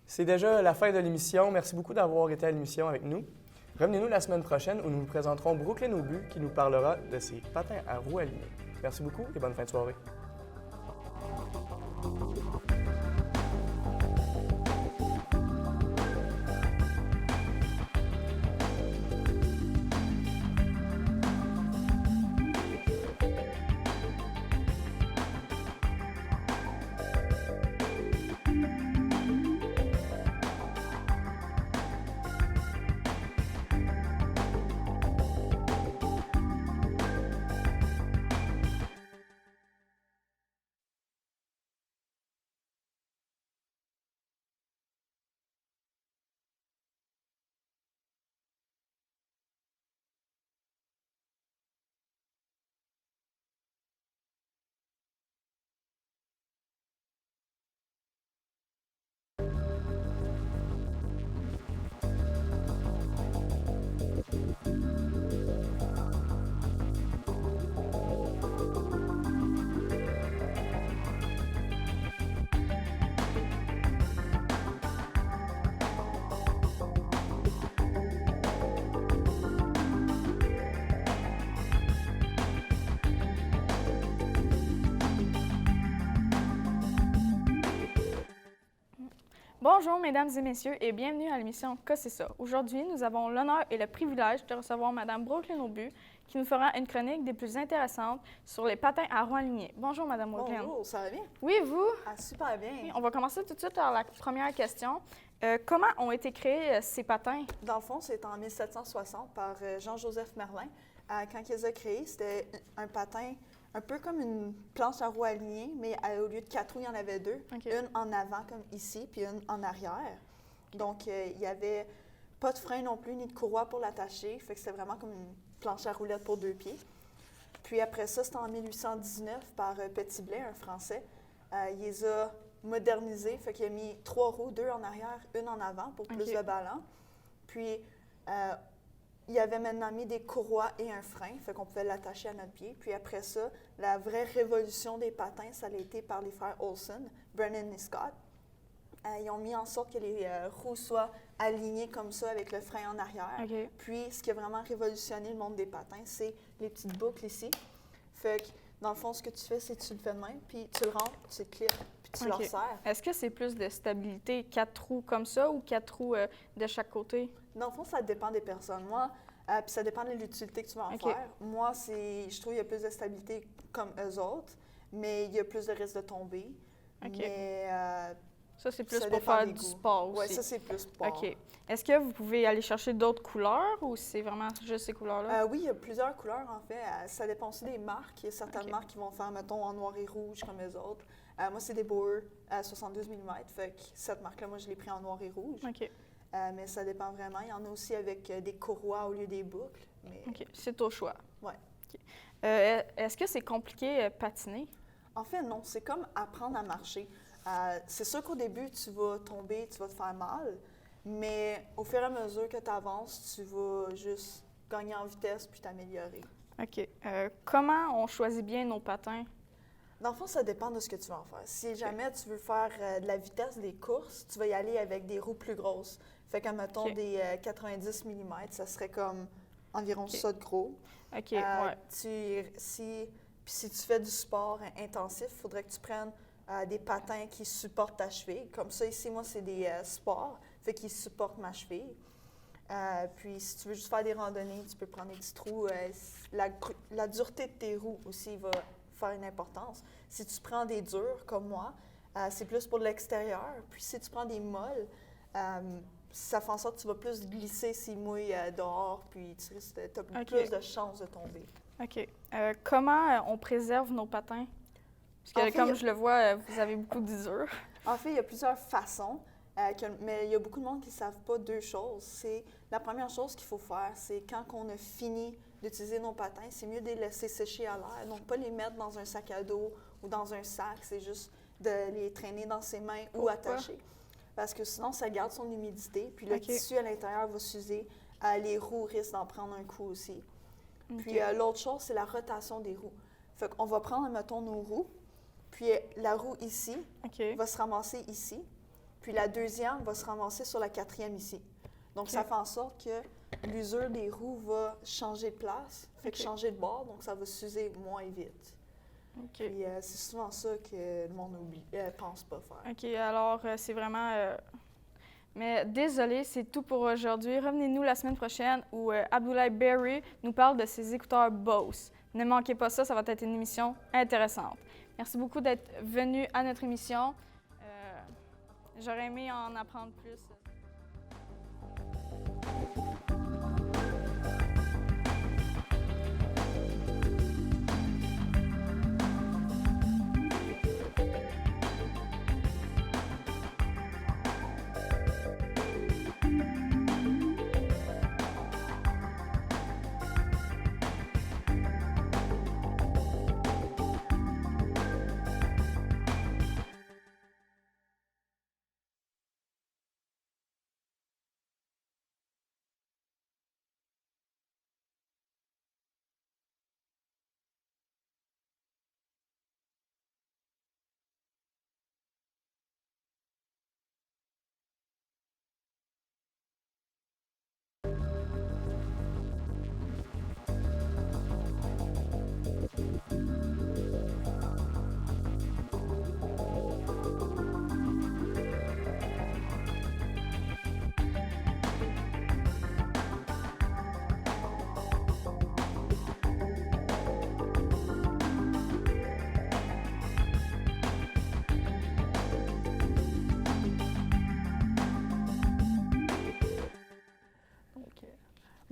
Speaker 5: C'est déjà la fin de l'émission. Merci beaucoup d'avoir été à l'émission avec nous. Revenez-nous la semaine prochaine où nous vous présenterons Brooklyn Aubu qui nous parlera de ses patins à roues allumées. Merci beaucoup et bonne fin de soirée.
Speaker 6: Bonjour, mesdames et messieurs, et bienvenue à l'émission Que c'est ça. Aujourd'hui, nous avons l'honneur et le privilège de recevoir Mme Brooklyn Aubu, qui nous fera une chronique des plus intéressantes sur les patins à roues alignées. Bonjour, Mme Brooklyn.
Speaker 7: Bonjour, ça va bien?
Speaker 6: Oui, vous?
Speaker 7: Ah, super bien.
Speaker 6: Oui, on va commencer tout de suite par la première question. Comment ont été créés ces patins?
Speaker 7: Dans le fond, c'est en 1760 par Jean-Joseph Merlin. Quand il les a créés, c'était un patin un peu comme une planche à roues alignées, mais au lieu de 4 roues, il y en avait 2.
Speaker 6: OK.
Speaker 7: Une en avant, comme ici, puis une en arrière. Donc, il n'y avait pas de frein non plus, ni de courroie pour l'attacher. Fait que c'était vraiment comme une planche à roulettes pour 2 pieds. Puis après ça, c'était en 1819 par Petit Blais, un Français. Il les a modernisés, fait qu'il a mis 3 roues, 2 en arrière, une en avant pour plus
Speaker 6: OK.
Speaker 7: de ballon. Puis, il avait maintenant mis des courroies et un frein, fait qu'on pouvait l'attacher à notre pied. Puis après ça, la vraie révolution des patins, ça a été par les frères Olsen, Brennan et Scott. Ils ont mis en sorte que les roues soient alignées comme ça avec le frein en arrière.
Speaker 6: OK.
Speaker 7: Puis, ce qui a vraiment révolutionné le monde des patins, c'est les petites boucles ici. Fait que, dans le fond, ce que tu fais, c'est que tu le fais de même, puis tu le rentres, tu le clips, puis tu le
Speaker 6: OK.
Speaker 7: resserres.
Speaker 6: Est-ce que c'est plus de stabilité, 4 roues comme ça ou 4 roues de chaque côté?
Speaker 7: Dans le fond, ça dépend des personnes. Moi, puis ça dépend de l'utilité que tu vas en
Speaker 6: OK.
Speaker 7: faire. Moi, je trouve qu'il y a plus de stabilité comme eux autres, mais il y a plus de risque de tomber.
Speaker 6: OK.
Speaker 7: Mais
Speaker 6: Ça, c'est plus
Speaker 7: ça
Speaker 6: pour
Speaker 7: dépend
Speaker 6: faire
Speaker 7: des
Speaker 6: du
Speaker 7: goûts.
Speaker 6: sport
Speaker 7: ouais,
Speaker 6: aussi.
Speaker 7: ça, c'est plus sport.
Speaker 6: OK. Est-ce que vous pouvez aller chercher d'autres couleurs ou c'est vraiment juste ces couleurs-là?
Speaker 7: Oui, il y a plusieurs couleurs, en fait. Ça dépend aussi des marques. Il y a certaines
Speaker 6: OK.
Speaker 7: marques qui vont faire, mettons, en noir et rouge comme les autres. Moi, c'est des Bauer à 72 mm. Fait que cette marque-là, moi, je l'ai pris en noir et rouge.
Speaker 6: OK.
Speaker 7: Mais ça dépend vraiment. Il y en a aussi avec des courroies au lieu des boucles. Mais
Speaker 6: OK. C'est au choix.
Speaker 7: Ouais.
Speaker 6: OK. Est-ce que c'est compliqué patiner?
Speaker 7: en fait, non. C'est comme apprendre à marcher. C'est sûr qu'au début, tu vas tomber, tu vas te faire mal. Mais au fur et à mesure que tu avances, tu vas juste gagner en vitesse puis t'améliorer.
Speaker 6: OK. Comment on choisit bien nos patins?
Speaker 7: Dans le fond, ça dépend de ce que tu veux en faire. Si jamais tu veux faire de la vitesse des courses, tu vas y aller avec des roues plus grosses. Fait que, mettons,
Speaker 6: OK.
Speaker 7: des 90 mm, ça serait comme environ
Speaker 6: OK.
Speaker 7: ça de gros.
Speaker 6: OK, ouais.
Speaker 7: Si tu fais du sport intensif, il faudrait que tu prennes des patins qui supportent ta cheville. Comme ça, ici, moi, c'est des sports, fait qu'ils supportent ma cheville. Puis, si tu veux juste faire des randonnées, tu peux prendre des petits trous. La dureté de tes roues aussi va faire une importance. Si tu prends des durs, comme moi, c'est plus pour l'extérieur. Puis, si tu prends des molles, ça fait en sorte que tu vas plus glisser s'il mouille dehors, puis tu as
Speaker 6: OK.
Speaker 7: plus de chances de tomber.
Speaker 6: OK. Comment on préserve nos patins? Parce que,
Speaker 7: En fait,
Speaker 6: comme
Speaker 7: il y a-
Speaker 6: je le vois, vous avez beaucoup d'usure.
Speaker 7: En fait, il y a plusieurs façons, mais il y a beaucoup de monde qui ne savent pas 2 choses. La première chose qu'il faut faire, c'est quand on a fini d'utiliser nos patins, c'est mieux de les laisser sécher à l'air. Donc, pas les mettre dans un sac à dos ou dans un sac, c'est juste de les traîner dans ses mains ou
Speaker 6: Pourquoi?
Speaker 7: attachés. Parce que sinon, ça garde son humidité, puis le
Speaker 6: OK.
Speaker 7: tissu à l'intérieur va s'user. Les roues risquent d'en prendre un coup aussi. Puis
Speaker 6: OK.
Speaker 7: l'autre chose, c'est la rotation des roues. Fait qu'on va prendre, mettons, nos roues, puis la roue ici
Speaker 6: OK.
Speaker 7: va se ramasser ici, puis la deuxième va se ramasser sur la 4e ici. Donc,
Speaker 6: OK.
Speaker 7: ça fait en sorte que l'usure des roues va changer de place, fait que
Speaker 6: OK.
Speaker 7: changer de bord, donc ça va s'user moins vite.
Speaker 6: OK.
Speaker 7: Puis c'est souvent ça que le monde pense pas faire.
Speaker 6: OK, alors c'est vraiment... Mais désolé, c'est tout pour aujourd'hui. Revenez-nous la semaine prochaine où Abdoulaye Berry nous parle de ses écouteurs Bose. Ne manquez pas ça, ça va être une émission intéressante. Merci beaucoup d'être venu à notre émission. J'aurais aimé en apprendre plus.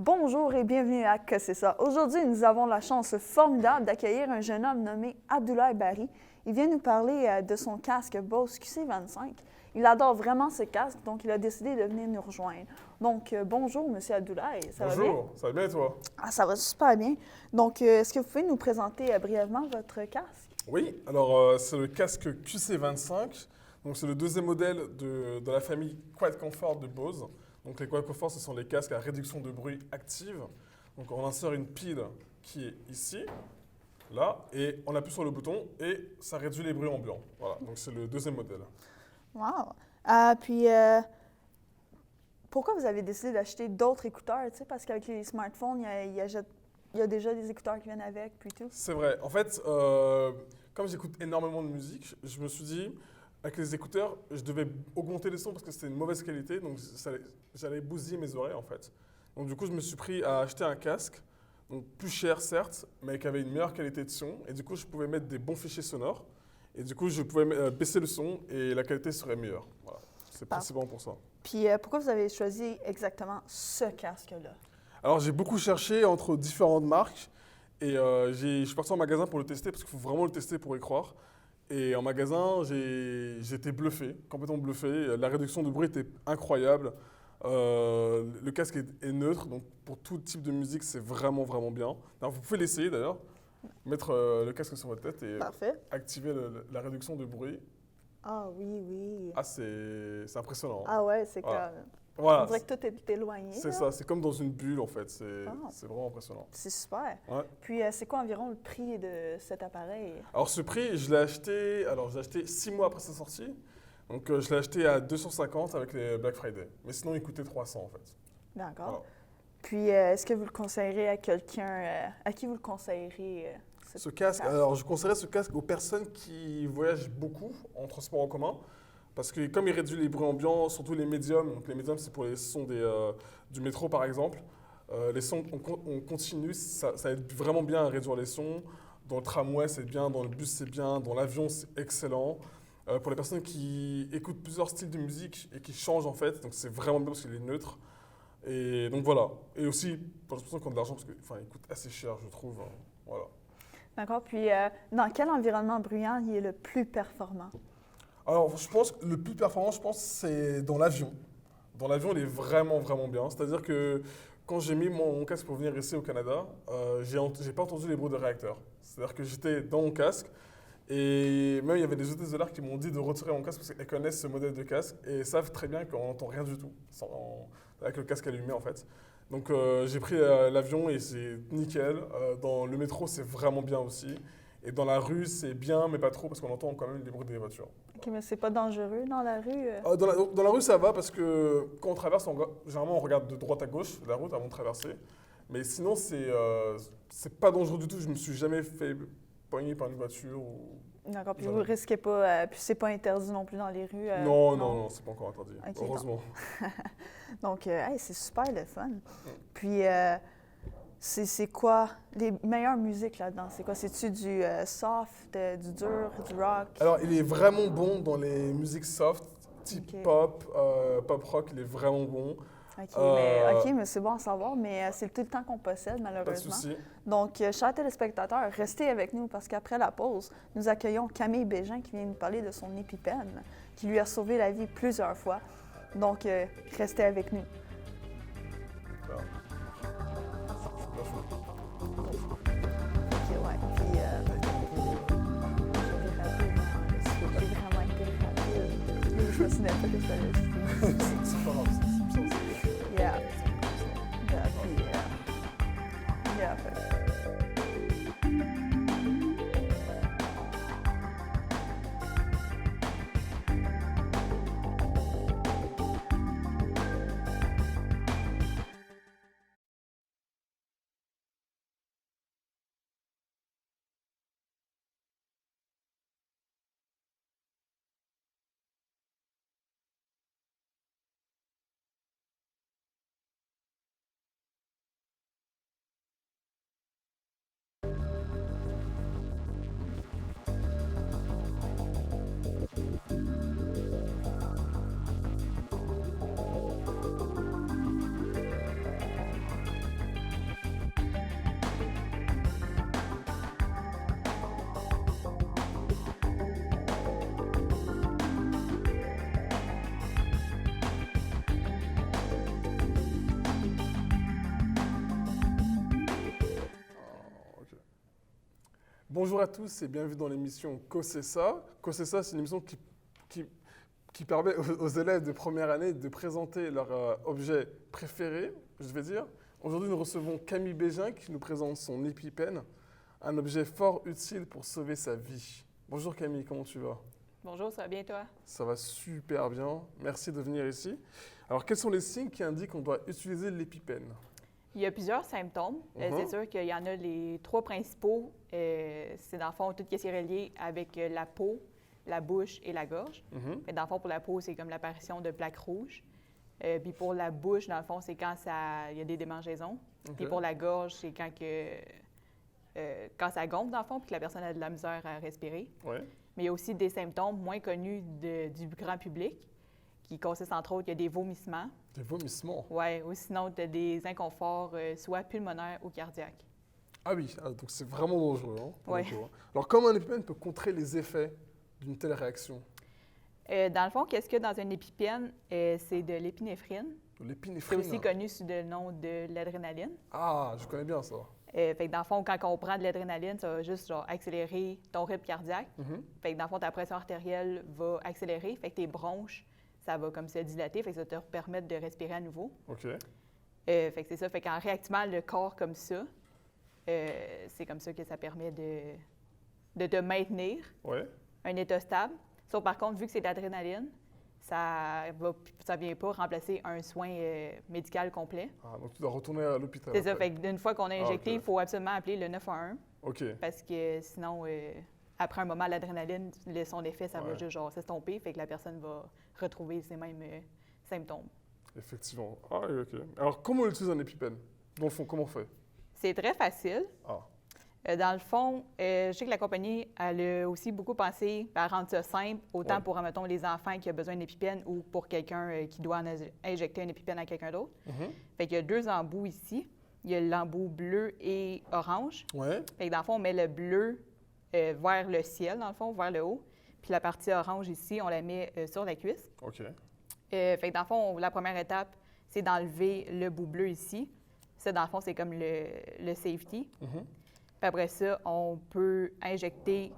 Speaker 8: Bonjour et bienvenue à Que c'est ça. Aujourd'hui, nous avons la chance formidable d'accueillir un jeune homme nommé Abdoulaye Barry. Il vient nous parler de son casque Bose QC25. Il adore vraiment ce casque, donc il a décidé de venir nous rejoindre. Donc, bonjour, Monsieur Abdoulaye. Ça va bien?
Speaker 9: Bonjour, ça va bien et toi?
Speaker 8: Ah, ça va super bien. Donc, est-ce que vous pouvez nous présenter brièvement votre casque?
Speaker 9: Oui, alors c'est le casque QC25. Donc c'est le deuxième modèle de la famille Quiet Comfort de Bose. Donc les Quiet Comfort, ce sont les casques à réduction de bruit active. Donc on insère une pile qui est ici, là, et on appuie sur le bouton et ça réduit les bruits ambiants. Voilà, donc c'est le deuxième modèle.
Speaker 8: Wow! Puis, pourquoi vous avez décidé d'acheter d'autres écouteurs? Tu sais, parce qu'avec les smartphones, il y a déjà des écouteurs qui viennent avec, puis tout.
Speaker 9: C'est vrai. En fait, comme j'écoute énormément de musique, je me suis dit, avec les écouteurs, je devais augmenter les sons parce que c'était une mauvaise qualité, donc j'allais bousiller mes oreilles en fait. Donc du coup, je me suis pris à acheter un casque, donc plus cher certes, mais qui avait une meilleure qualité de son. Et du coup, je pouvais mettre des bons fichiers sonores. Et du coup, je pouvais baisser le son et la qualité serait meilleure. Voilà. C'est principalement pour ça.
Speaker 8: Puis pourquoi vous avez choisi exactement ce casque-là?
Speaker 9: Alors, j'ai beaucoup cherché entre différentes marques. Et je suis parti en magasin pour le tester parce qu'il faut vraiment le tester pour y croire. Et en magasin, j'étais bluffé, complètement bluffé. La réduction de bruit était incroyable. Le casque est neutre, donc pour tout type de musique, c'est vraiment, vraiment bien. Alors, vous pouvez l'essayer d'ailleurs, mettre le casque sur votre tête et
Speaker 8: Parfait.
Speaker 9: activer la réduction de bruit.
Speaker 8: Ah oui, oui.
Speaker 9: Ah, c'est impressionnant.
Speaker 8: Ah ouais, c'est
Speaker 9: Voilà.
Speaker 8: comme...
Speaker 9: Voilà,
Speaker 8: On dirait que tout est éloigné.
Speaker 9: c'est
Speaker 8: là.
Speaker 9: ça, c'est comme dans une bulle en fait,
Speaker 8: Ah.
Speaker 9: c'est vraiment impressionnant.
Speaker 8: C'est super.
Speaker 9: Ouais.
Speaker 8: Puis, c'est quoi environ le prix de cet appareil?
Speaker 9: Alors ce prix, je l'ai acheté 6 mois après sa sortie. Donc je l'ai acheté à 250 avec les Black Friday. Mais sinon, il coûtait 300 en fait.
Speaker 8: D'accord.
Speaker 9: Voilà.
Speaker 8: Puis, est-ce que vous le conseillerez à quelqu'un... à qui vous le conseillerez?
Speaker 9: Ce casque, alors je conseillerais ce casque aux personnes qui voyagent beaucoup en transport en commun. Parce que comme il réduit les bruits ambiants, surtout les médiums, donc les médiums c'est pour les sons du métro par exemple, les sons on continue, ça aide vraiment bien à réduire les sons. Dans le tramway c'est bien, dans le bus c'est bien, dans l'avion c'est excellent. Pour les personnes qui écoutent plusieurs styles de musique et qui changent en fait, donc c'est vraiment bien parce qu'il est neutre. Et donc voilà. Et aussi pour les personnes qui ont de l'argent parce qu'il coûte assez cher je trouve. Voilà.
Speaker 8: D'accord. Puis, dans quel environnement bruyant il est le plus performant?
Speaker 9: Alors, je pense que le plus performant, c'est dans l'avion. Dans l'avion, il est vraiment, vraiment bien. C'est-à-dire que quand j'ai mis mon casque pour venir ici au Canada, j'ai pas entendu les bruits de réacteurs. C'est-à-dire que j'étais dans mon casque et même il y avait des hôtesses de l'air qui m'ont dit de retirer mon casque parce qu'elles connaissent ce modèle de casque et savent très bien qu'on n'entend rien du tout avec le casque allumé en fait. Donc j'ai pris l'avion et c'est nickel. Dans le métro, c'est vraiment bien aussi. Et dans la rue, c'est bien, mais pas trop, parce qu'on entend quand même les bruits des voitures.
Speaker 8: OK, mais c'est pas dangereux dans la rue?
Speaker 9: Dans la rue, ça va, parce que quand on traverse, généralement, on regarde de droite à gauche la route avant de traverser. Mais sinon, c'est pas dangereux du tout. Je me suis jamais fait pogner par une voiture.
Speaker 8: D'accord, puis
Speaker 9: Voilà.
Speaker 8: vous risquez pas... puis c'est pas interdit non plus dans les rues?
Speaker 9: Non, c'est pas encore interdit,
Speaker 8: Ok,
Speaker 9: heureusement.
Speaker 8: Donc, hey, c'est super le fun. Puis, c'est quoi les meilleures musiques là-dedans? C'est quoi? C'est-tu du soft, du dur, du rock?
Speaker 9: Alors, il est vraiment bon dans les musiques soft, type
Speaker 8: Ok.
Speaker 9: pop, pop rock, il est vraiment bon.
Speaker 8: OK, mais c'est bon à savoir, mais c'est tout le temps qu'on possède,
Speaker 9: Pas de
Speaker 8: malheureusement.
Speaker 9: souci.
Speaker 8: Donc, chers téléspectateurs, restez avec nous parce qu'après la pause, nous accueillons Camille Bégin qui vient nous parler de son EpiPen, qui lui a sauvé la vie plusieurs fois. Donc, restez avec nous.
Speaker 9: Voilà.
Speaker 8: OK, ouais. Puis, j'ai vraiment été rapide. Je me souviens pas que ça allait se finir.
Speaker 9: C'est pas grave,
Speaker 8: Yeah. Yeah, puis, yeah.
Speaker 9: Bonjour à tous et bienvenue dans l'émission COSESA. COSESA, c'est une émission qui permet aux élèves de première année de présenter leur objet préféré, je vais dire. Aujourd'hui, nous recevons Camille Bégin qui nous présente son EpiPen, un objet fort utile pour sauver sa vie. Bonjour Camille, comment tu vas?
Speaker 10: Bonjour, ça va bien toi?
Speaker 9: Ça va super bien, merci de venir ici. Alors, quels sont les signes qui indiquent qu'on doit utiliser l'EpiPen?
Speaker 10: Il y a plusieurs symptômes. C'est sûr qu'il y en a les 3 principaux. C'est dans le fond tout ce qui est relié avec la peau, la bouche et la gorge. Mais dans le fond, pour la peau, c'est comme l'apparition de plaques rouges. Puis pour la bouche, dans le fond, c'est quand il y a des démangeaisons. Puis pour la gorge, c'est quand ça gonfle, dans le fond, puis que la personne a de la misère à respirer.
Speaker 9: Ouais.
Speaker 10: Mais il y a aussi des symptômes moins connus du grand public, qui consistent entre autres, il y a des vomissements.
Speaker 9: Des vomissements?
Speaker 10: Oui, ou sinon, tu as des inconforts, soit pulmonaires ou cardiaques.
Speaker 9: Ah oui, donc c'est vraiment dangereux. Hein, pour
Speaker 10: Oui.
Speaker 9: le coup, hein. Alors, comment un EpiPen peut contrer les effets d'une telle réaction?
Speaker 10: Dans le fond, qu'est-ce qu'il y a dans un épipène? C'est de l'épinéphrine. C'est
Speaker 9: L'épinéphrine?
Speaker 10: aussi connu sous le nom de l'adrénaline.
Speaker 9: Ah, je connais bien ça.
Speaker 10: Fait que dans le fond, quand on prend de l'adrénaline, ça va juste accélérer ton rythme cardiaque. Fait que dans le fond, ta pression artérielle va accélérer. Fait que tes bronches, ça va comme se dilater. Fait que ça va te permettre de respirer à nouveau.
Speaker 9: OK.
Speaker 10: Fait que c'est ça. Fait qu'en réactivant le corps comme ça, c'est comme ça que ça permet de te maintenir
Speaker 9: Ouais.
Speaker 10: un état stable. Sauf par contre, vu que c'est de l'adrénaline, ça vient pas remplacer un soin médical complet.
Speaker 9: Ah, donc tu dois retourner à l'hôpital.
Speaker 10: C'est ça.
Speaker 9: après.
Speaker 10: Fait qu'une fois qu'on a injecté,
Speaker 9: ok.
Speaker 10: il faut absolument appeler le 911
Speaker 9: OK.
Speaker 10: parce que sinon, après un moment, l'adrénaline, son effet, ça va
Speaker 9: Ouais.
Speaker 10: juste s'estomper. Fait que la personne va retrouver ces mêmes symptômes.
Speaker 9: Effectivement. Ah oui, OK. Alors, comment on utilise un EpiPen? Dans le fond, comment on fait?
Speaker 10: C'est très facile.
Speaker 9: Ah.
Speaker 10: Dans le fond, je sais que la compagnie, elle a aussi beaucoup pensé à rendre ça simple, autant
Speaker 9: Ouais.
Speaker 10: pour, mettons, les enfants qui ont besoin d'un épipène ou pour quelqu'un qui doit injecter un épipène à quelqu'un d'autre. Fait qu'il y a 2 embouts ici. Il y a l'embout bleu et orange.
Speaker 9: Ouais.
Speaker 10: Fait que dans le fond, on met le bleu vers le ciel, dans le fond, vers le haut. Puis la partie orange ici, on la met sur la cuisse.
Speaker 9: OK.
Speaker 10: Fait que dans le fond, la première étape, c'est d'enlever le bout bleu ici. Ça, dans le fond, c'est comme le safety. Puis après ça, on peut injecter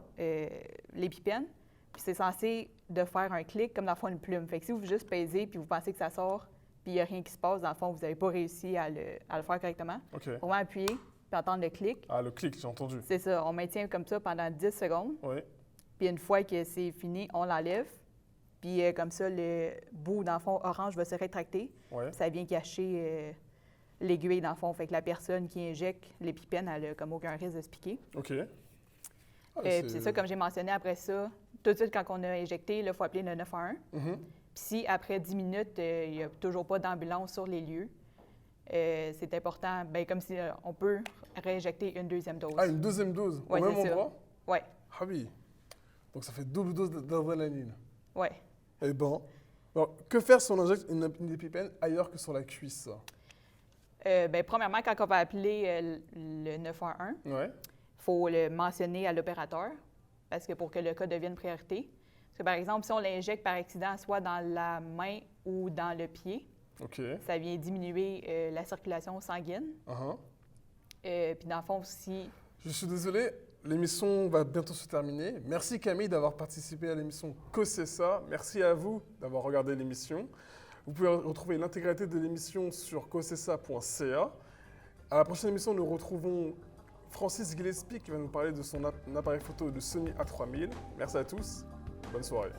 Speaker 10: l'épipène. Puis c'est censé de faire un clic comme dans le fond une plume. Fait que si vous juste pèsez puis vous pensez que ça sort puis il n'y a rien qui se passe, dans le fond, vous n'avez pas réussi à le faire correctement.
Speaker 9: OK.
Speaker 10: Vraiment appuyer puis entendre le clic.
Speaker 9: Ah, le clic, j'ai entendu.
Speaker 10: C'est ça. On maintient comme ça pendant 10 secondes.
Speaker 9: Oui.
Speaker 10: Puis une fois que c'est fini, on l'enlève. Puis comme ça, le bout, dans le fond, orange va se rétracter.
Speaker 9: Ouais.
Speaker 10: Ça vient cacher l'aiguille, dans le fond. Fait que la personne qui injecte l'épipène, elle a comme aucun risque de se piquer.
Speaker 9: OK. Ah,
Speaker 10: Puis c'est ça, comme j'ai mentionné, après ça, tout de suite, quand on a injecté, il faut appeler le 911. Puis si après 10 minutes, il n'y a toujours pas d'ambulance sur les lieux, c'est important, bien, comme si on peut réinjecter une deuxième dose.
Speaker 9: Ah, une deuxième dose
Speaker 10: Ouais,
Speaker 9: au même
Speaker 10: c'est ça.
Speaker 9: endroit?
Speaker 10: Oui,
Speaker 9: Ah oui. Donc ça fait double dose d'adrénaline.
Speaker 10: oui.
Speaker 9: Eh ben. Alors, que faire si on injecte une EpiPen ailleurs que sur la cuisse?
Speaker 10: Bien, premièrement, quand on va appeler le 911,
Speaker 9: Ouais.
Speaker 10: il faut le mentionner à l'opérateur, parce que pour que le cas devienne priorité. Parce que, par exemple, si on l'injecte par accident, soit dans la main ou dans le pied,
Speaker 9: OK.
Speaker 10: ça vient diminuer la circulation sanguine. Puis dans le fond, si...
Speaker 9: Je suis désolé, l'émission va bientôt se terminer. Merci Camille d'avoir participé à l'émission COSESA. Merci à vous d'avoir regardé l'émission. Vous pouvez retrouver l'intégralité de l'émission sur cosesa.ca. À la prochaine émission, nous retrouvons Francis Gillespie qui va nous parler de son appareil photo de Sony A3000. Merci à tous. Bonne soirée.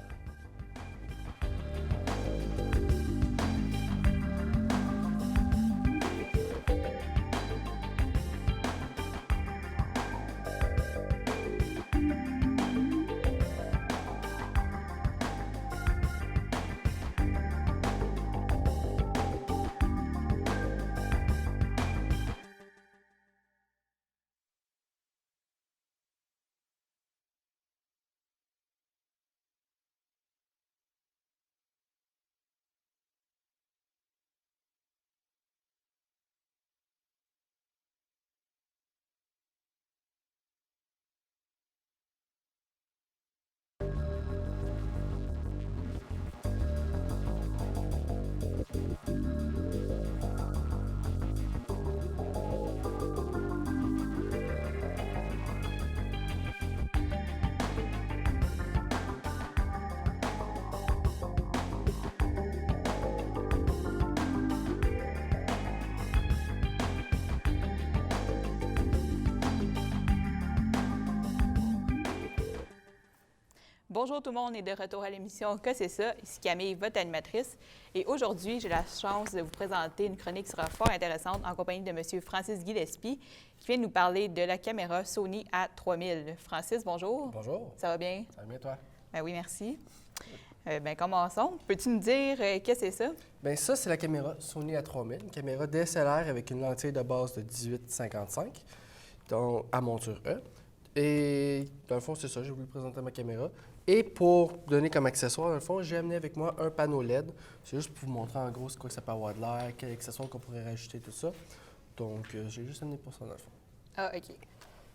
Speaker 10: Bonjour tout le monde, on est de retour à l'émission Que c'est ça? Ici Camille, votre animatrice. Et aujourd'hui, j'ai la chance de vous présenter une chronique qui sera fort intéressante en compagnie de M. Francis Gillespie, qui vient nous parler de la caméra Sony A3000. Francis, bonjour.
Speaker 11: Bonjour.
Speaker 10: Ça va bien?
Speaker 11: Ça va bien, toi?
Speaker 10: Ben oui, merci. Commençons. Peux-tu nous dire qu'est-ce que c'est ça?
Speaker 11: Bien, ça, c'est la caméra Sony A3000, une caméra DSLR avec une lentille de base de 18-55, donc à monture E. Et dans le fond, c'est ça, je vais vous présenter ma caméra. Et pour donner comme accessoire, dans le fond, j'ai amené avec moi un panneau LED. C'est juste pour vous montrer en gros c'est quoi que ça peut avoir de l'air, quels accessoires qu'on pourrait rajouter, tout ça. Donc, j'ai juste amené pour ça, dans le fond.
Speaker 10: Ah, OK.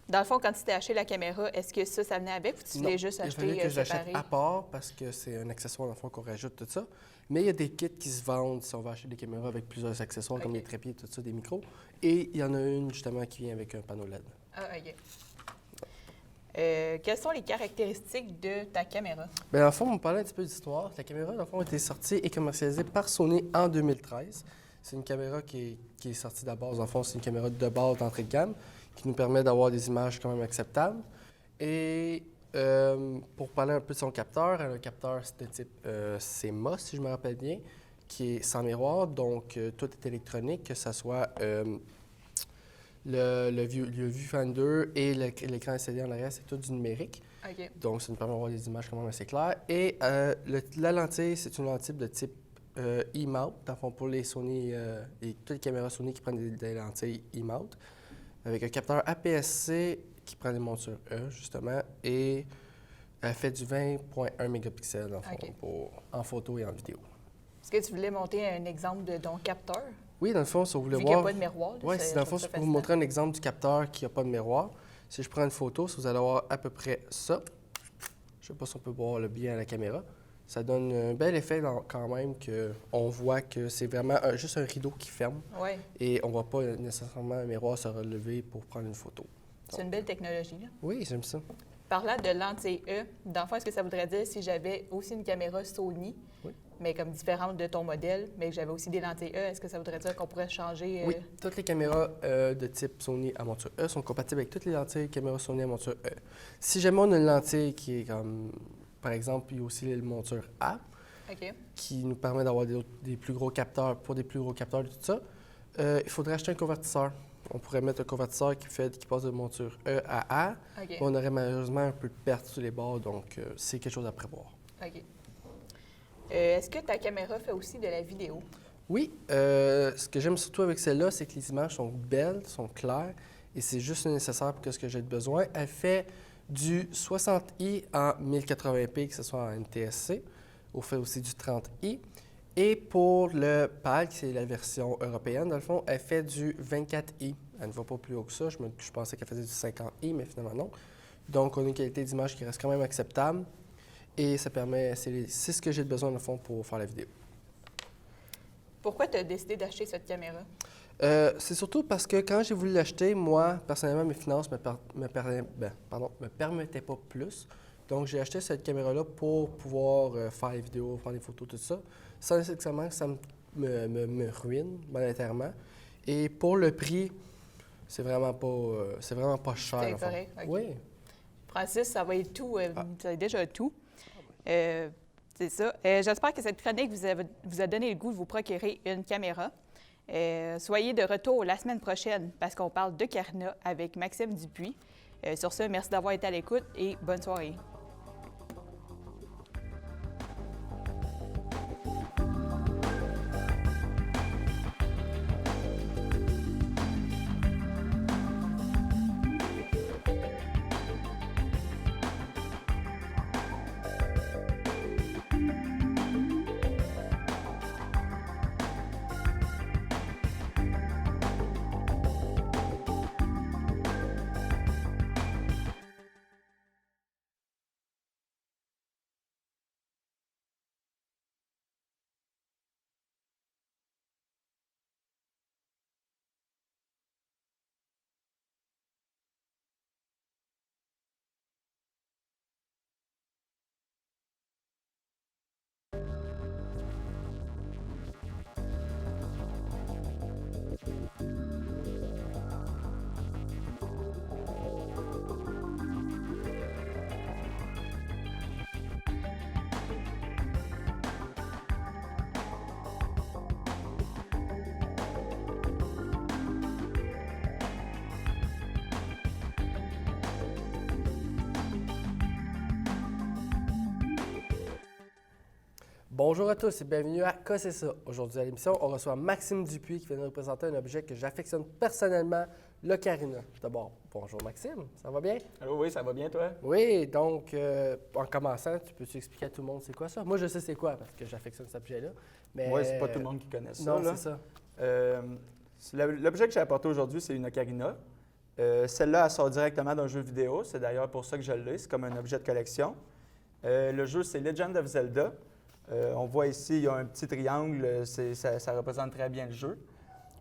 Speaker 10: Dans le fond, quand tu t'es acheté la caméra, est-ce que ça venait avec ou tu l'as juste
Speaker 11: il fallait
Speaker 10: acheté
Speaker 11: que j'achète
Speaker 10: séparé?
Speaker 11: à part parce que c'est un accessoire, dans le fond, qu'on rajoute, tout ça. Mais il y a des kits qui se vendent si on va acheter des caméras avec plusieurs accessoires, comme les trépieds, tout ça, des micros. Et il y en a une, justement, qui vient avec un panneau LED.
Speaker 10: Ah, OK. Quelles sont les caractéristiques de ta caméra?
Speaker 11: Bien, dans le fond, on me parlait un petit peu d'histoire. La caméra, dans le fond, a été sortie et commercialisée par Sony en 2013. C'est une caméra qui est sortie de base. Dans le fond, c'est une caméra de base d'entrée de gamme qui nous permet d'avoir des images quand même acceptables. Et pour parler un peu de son capteur, un capteur de type CMOS, si je me rappelle bien, qui est sans miroir, donc tout est électronique, que ce soit le viewfinder et l'écran LCD en arrière, c'est tout du numérique.
Speaker 10: OK.
Speaker 11: Donc, ça nous permet d'avoir des images quand même assez claires. Et la lentille, c'est une lentille de type E-mount, dans le fond, pour les Sony, et toutes les caméras Sony qui prennent des lentilles E-mount, avec un capteur APS-C qui prend des montures E, justement, et elle fait du 20.1 mégapixels, dans le fond, en photo et en vidéo.
Speaker 10: Est-ce que tu voulais monter un exemple de ton capteur?
Speaker 11: Oui, dans le fond, si vous voulez
Speaker 10: Vu
Speaker 11: voir...
Speaker 10: qu'il n'y a pas de miroir.
Speaker 11: Oui, dans le fond, c'est pour vous montrer un exemple du capteur qui n'a pas de miroir. Si je prends une photo, vous allez avoir à peu près ça. Je ne sais pas si on peut voir le bien à la caméra. Ça donne un bel effet quand même qu'on voit que c'est vraiment juste un rideau qui ferme.
Speaker 10: Ouais.
Speaker 11: Et on ne voit pas nécessairement un miroir se relever pour prendre une photo.
Speaker 10: C'est une belle technologie, là.
Speaker 11: Oui, j'aime ça.
Speaker 10: Parlant de lentille E, dans le fond, est-ce que ça voudrait dire si j'avais aussi une caméra Sony, mais comme différente de ton modèle, mais que j'avais aussi des lentilles E, est-ce que ça voudrait dire qu'on pourrait changer?
Speaker 11: Oui, toutes les caméras de type Sony à monture E sont compatibles avec toutes les lentilles caméras Sony à monture E. Si jamais on a une lentille qui est comme, par exemple, il y a aussi le monture A, qui nous permet d'avoir des plus gros capteurs, pour des plus gros capteurs, tout ça, il faudrait acheter un convertisseur. On pourrait mettre un convertisseur qui passe de monture E à A. On aurait malheureusement un peu de perte sur les bords, donc c'est quelque chose à prévoir.
Speaker 10: OK. Est-ce que ta caméra fait aussi de la vidéo?
Speaker 11: Oui. Ce que j'aime surtout avec celle-là, c'est que les images sont belles, sont claires, et c'est juste nécessaire pour ce que j'ai besoin. Elle fait du 60i en 1080p, que ce soit en NTSC. On fait aussi du 30i. Et pour le PAL, c'est la version européenne, dans le fond, elle fait du 24i. Elle ne va pas plus haut que ça. Je pensais qu'elle faisait du 50i, mais finalement non. Donc, on a une qualité d'image qui reste quand même acceptable. Et ça permet, c'est ce que j'ai besoin, dans le fond, pour faire la vidéo.
Speaker 10: Pourquoi tu as décidé d'acheter cette caméra?
Speaker 11: C'est surtout parce que quand j'ai voulu l'acheter, moi, personnellement, mes finances me permettaient pas plus. Donc, j'ai acheté cette caméra-là pour pouvoir faire les vidéos, faire les photos, tout ça, sans nécessairement que ça me ruine monétairement. Et pour le prix, c'est vraiment pas cher.
Speaker 10: C'est correct, OK.
Speaker 11: Oui.
Speaker 10: Francis, ça va être tout. Ça va être déjà tout. C'est ça. J'espère que cette chronique vous a donné le goût de vous procurer une caméra. Soyez de retour la semaine prochaine parce qu'on parle de Carina avec Maxime Dupuis. Sur ce, merci d'avoir été à l'écoute et bonne soirée.
Speaker 11: Bonjour à tous et bienvenue à Quoi c'est ça? Aujourd'hui à l'émission, on reçoit Maxime Dupuis qui vient nous représenter un objet que j'affectionne personnellement, l'ocarina. D'abord, bonjour Maxime, ça va bien?
Speaker 12: Allô, oui, ça va bien, toi?
Speaker 11: Oui, donc en commençant, tu peux-tu expliquer à tout le monde c'est quoi ça? Moi je sais c'est quoi parce que j'affectionne cet objet-là. Mais
Speaker 12: Oui, c'est pas tout le monde qui connaît ça.
Speaker 11: non,
Speaker 12: là.
Speaker 11: c'est ça.
Speaker 12: L'objet que j'ai apporté aujourd'hui, c'est une ocarina. Celle-là, elle sort directement d'un jeu vidéo. C'est d'ailleurs pour ça que je l'ai. C'est comme un objet de collection. Le jeu, c'est Legend of Zelda. On voit ici, il y a un petit triangle. Ça représente très bien le jeu.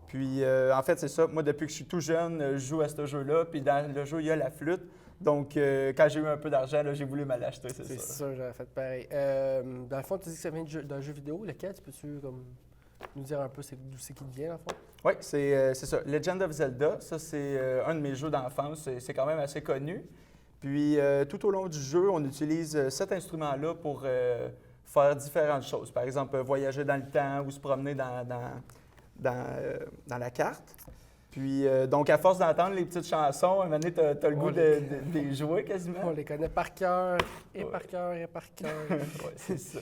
Speaker 12: Puis, en fait, c'est ça. Moi, depuis que je suis tout jeune, je joue à ce jeu-là. Puis, dans le jeu, il y a la flûte. Donc, quand j'ai eu un peu d'argent, là, j'ai voulu me l'acheter, c'est
Speaker 11: C'est
Speaker 12: ça.
Speaker 11: sûr, j'aurais fait pareil. Dans le fond, tu dis que ça vient d'un jeu vidéo. Lequel? Peux-tu comme, nous dire un peu d'où c'est qui vient, dans le fond?
Speaker 12: Oui, c'est ça. Legend of Zelda, ça, c'est un de mes jeux d'enfance. C'est quand même assez connu. Puis, tout au long du jeu, on utilise cet instrument-là pour faire différentes choses. Par exemple, voyager dans le temps ou se promener dans la carte. Puis, donc, à force d'entendre les petites chansons, à un moment donné, tu as le goût de les jouer quasiment.
Speaker 11: On les connaît par cœur, et par cœur, et par cœur.
Speaker 12: Oui, c'est ça.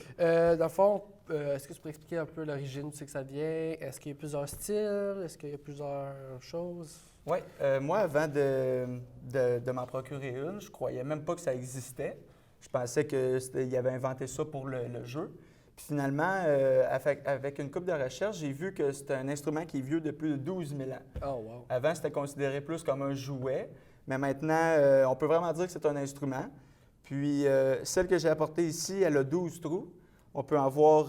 Speaker 11: Dans le fond, est-ce que tu pourrais expliquer un peu l'origine, tu sais que ça vient? Est-ce qu'il y a plusieurs styles? Est-ce qu'il y a plusieurs choses?
Speaker 12: Oui, moi, avant de m'en procurer une, je croyais même pas que ça existait. Je pensais qu'il avait inventé ça pour le jeu. Puis finalement, avec une couple de recherches, j'ai vu que c'est un instrument qui est vieux de plus de 12 000 ans.
Speaker 11: Oh, wow.
Speaker 12: Avant, c'était considéré plus comme un jouet, mais maintenant, on peut vraiment dire que c'est un instrument. Puis, celle que j'ai apportée ici, elle a 12 trous. On peut en voir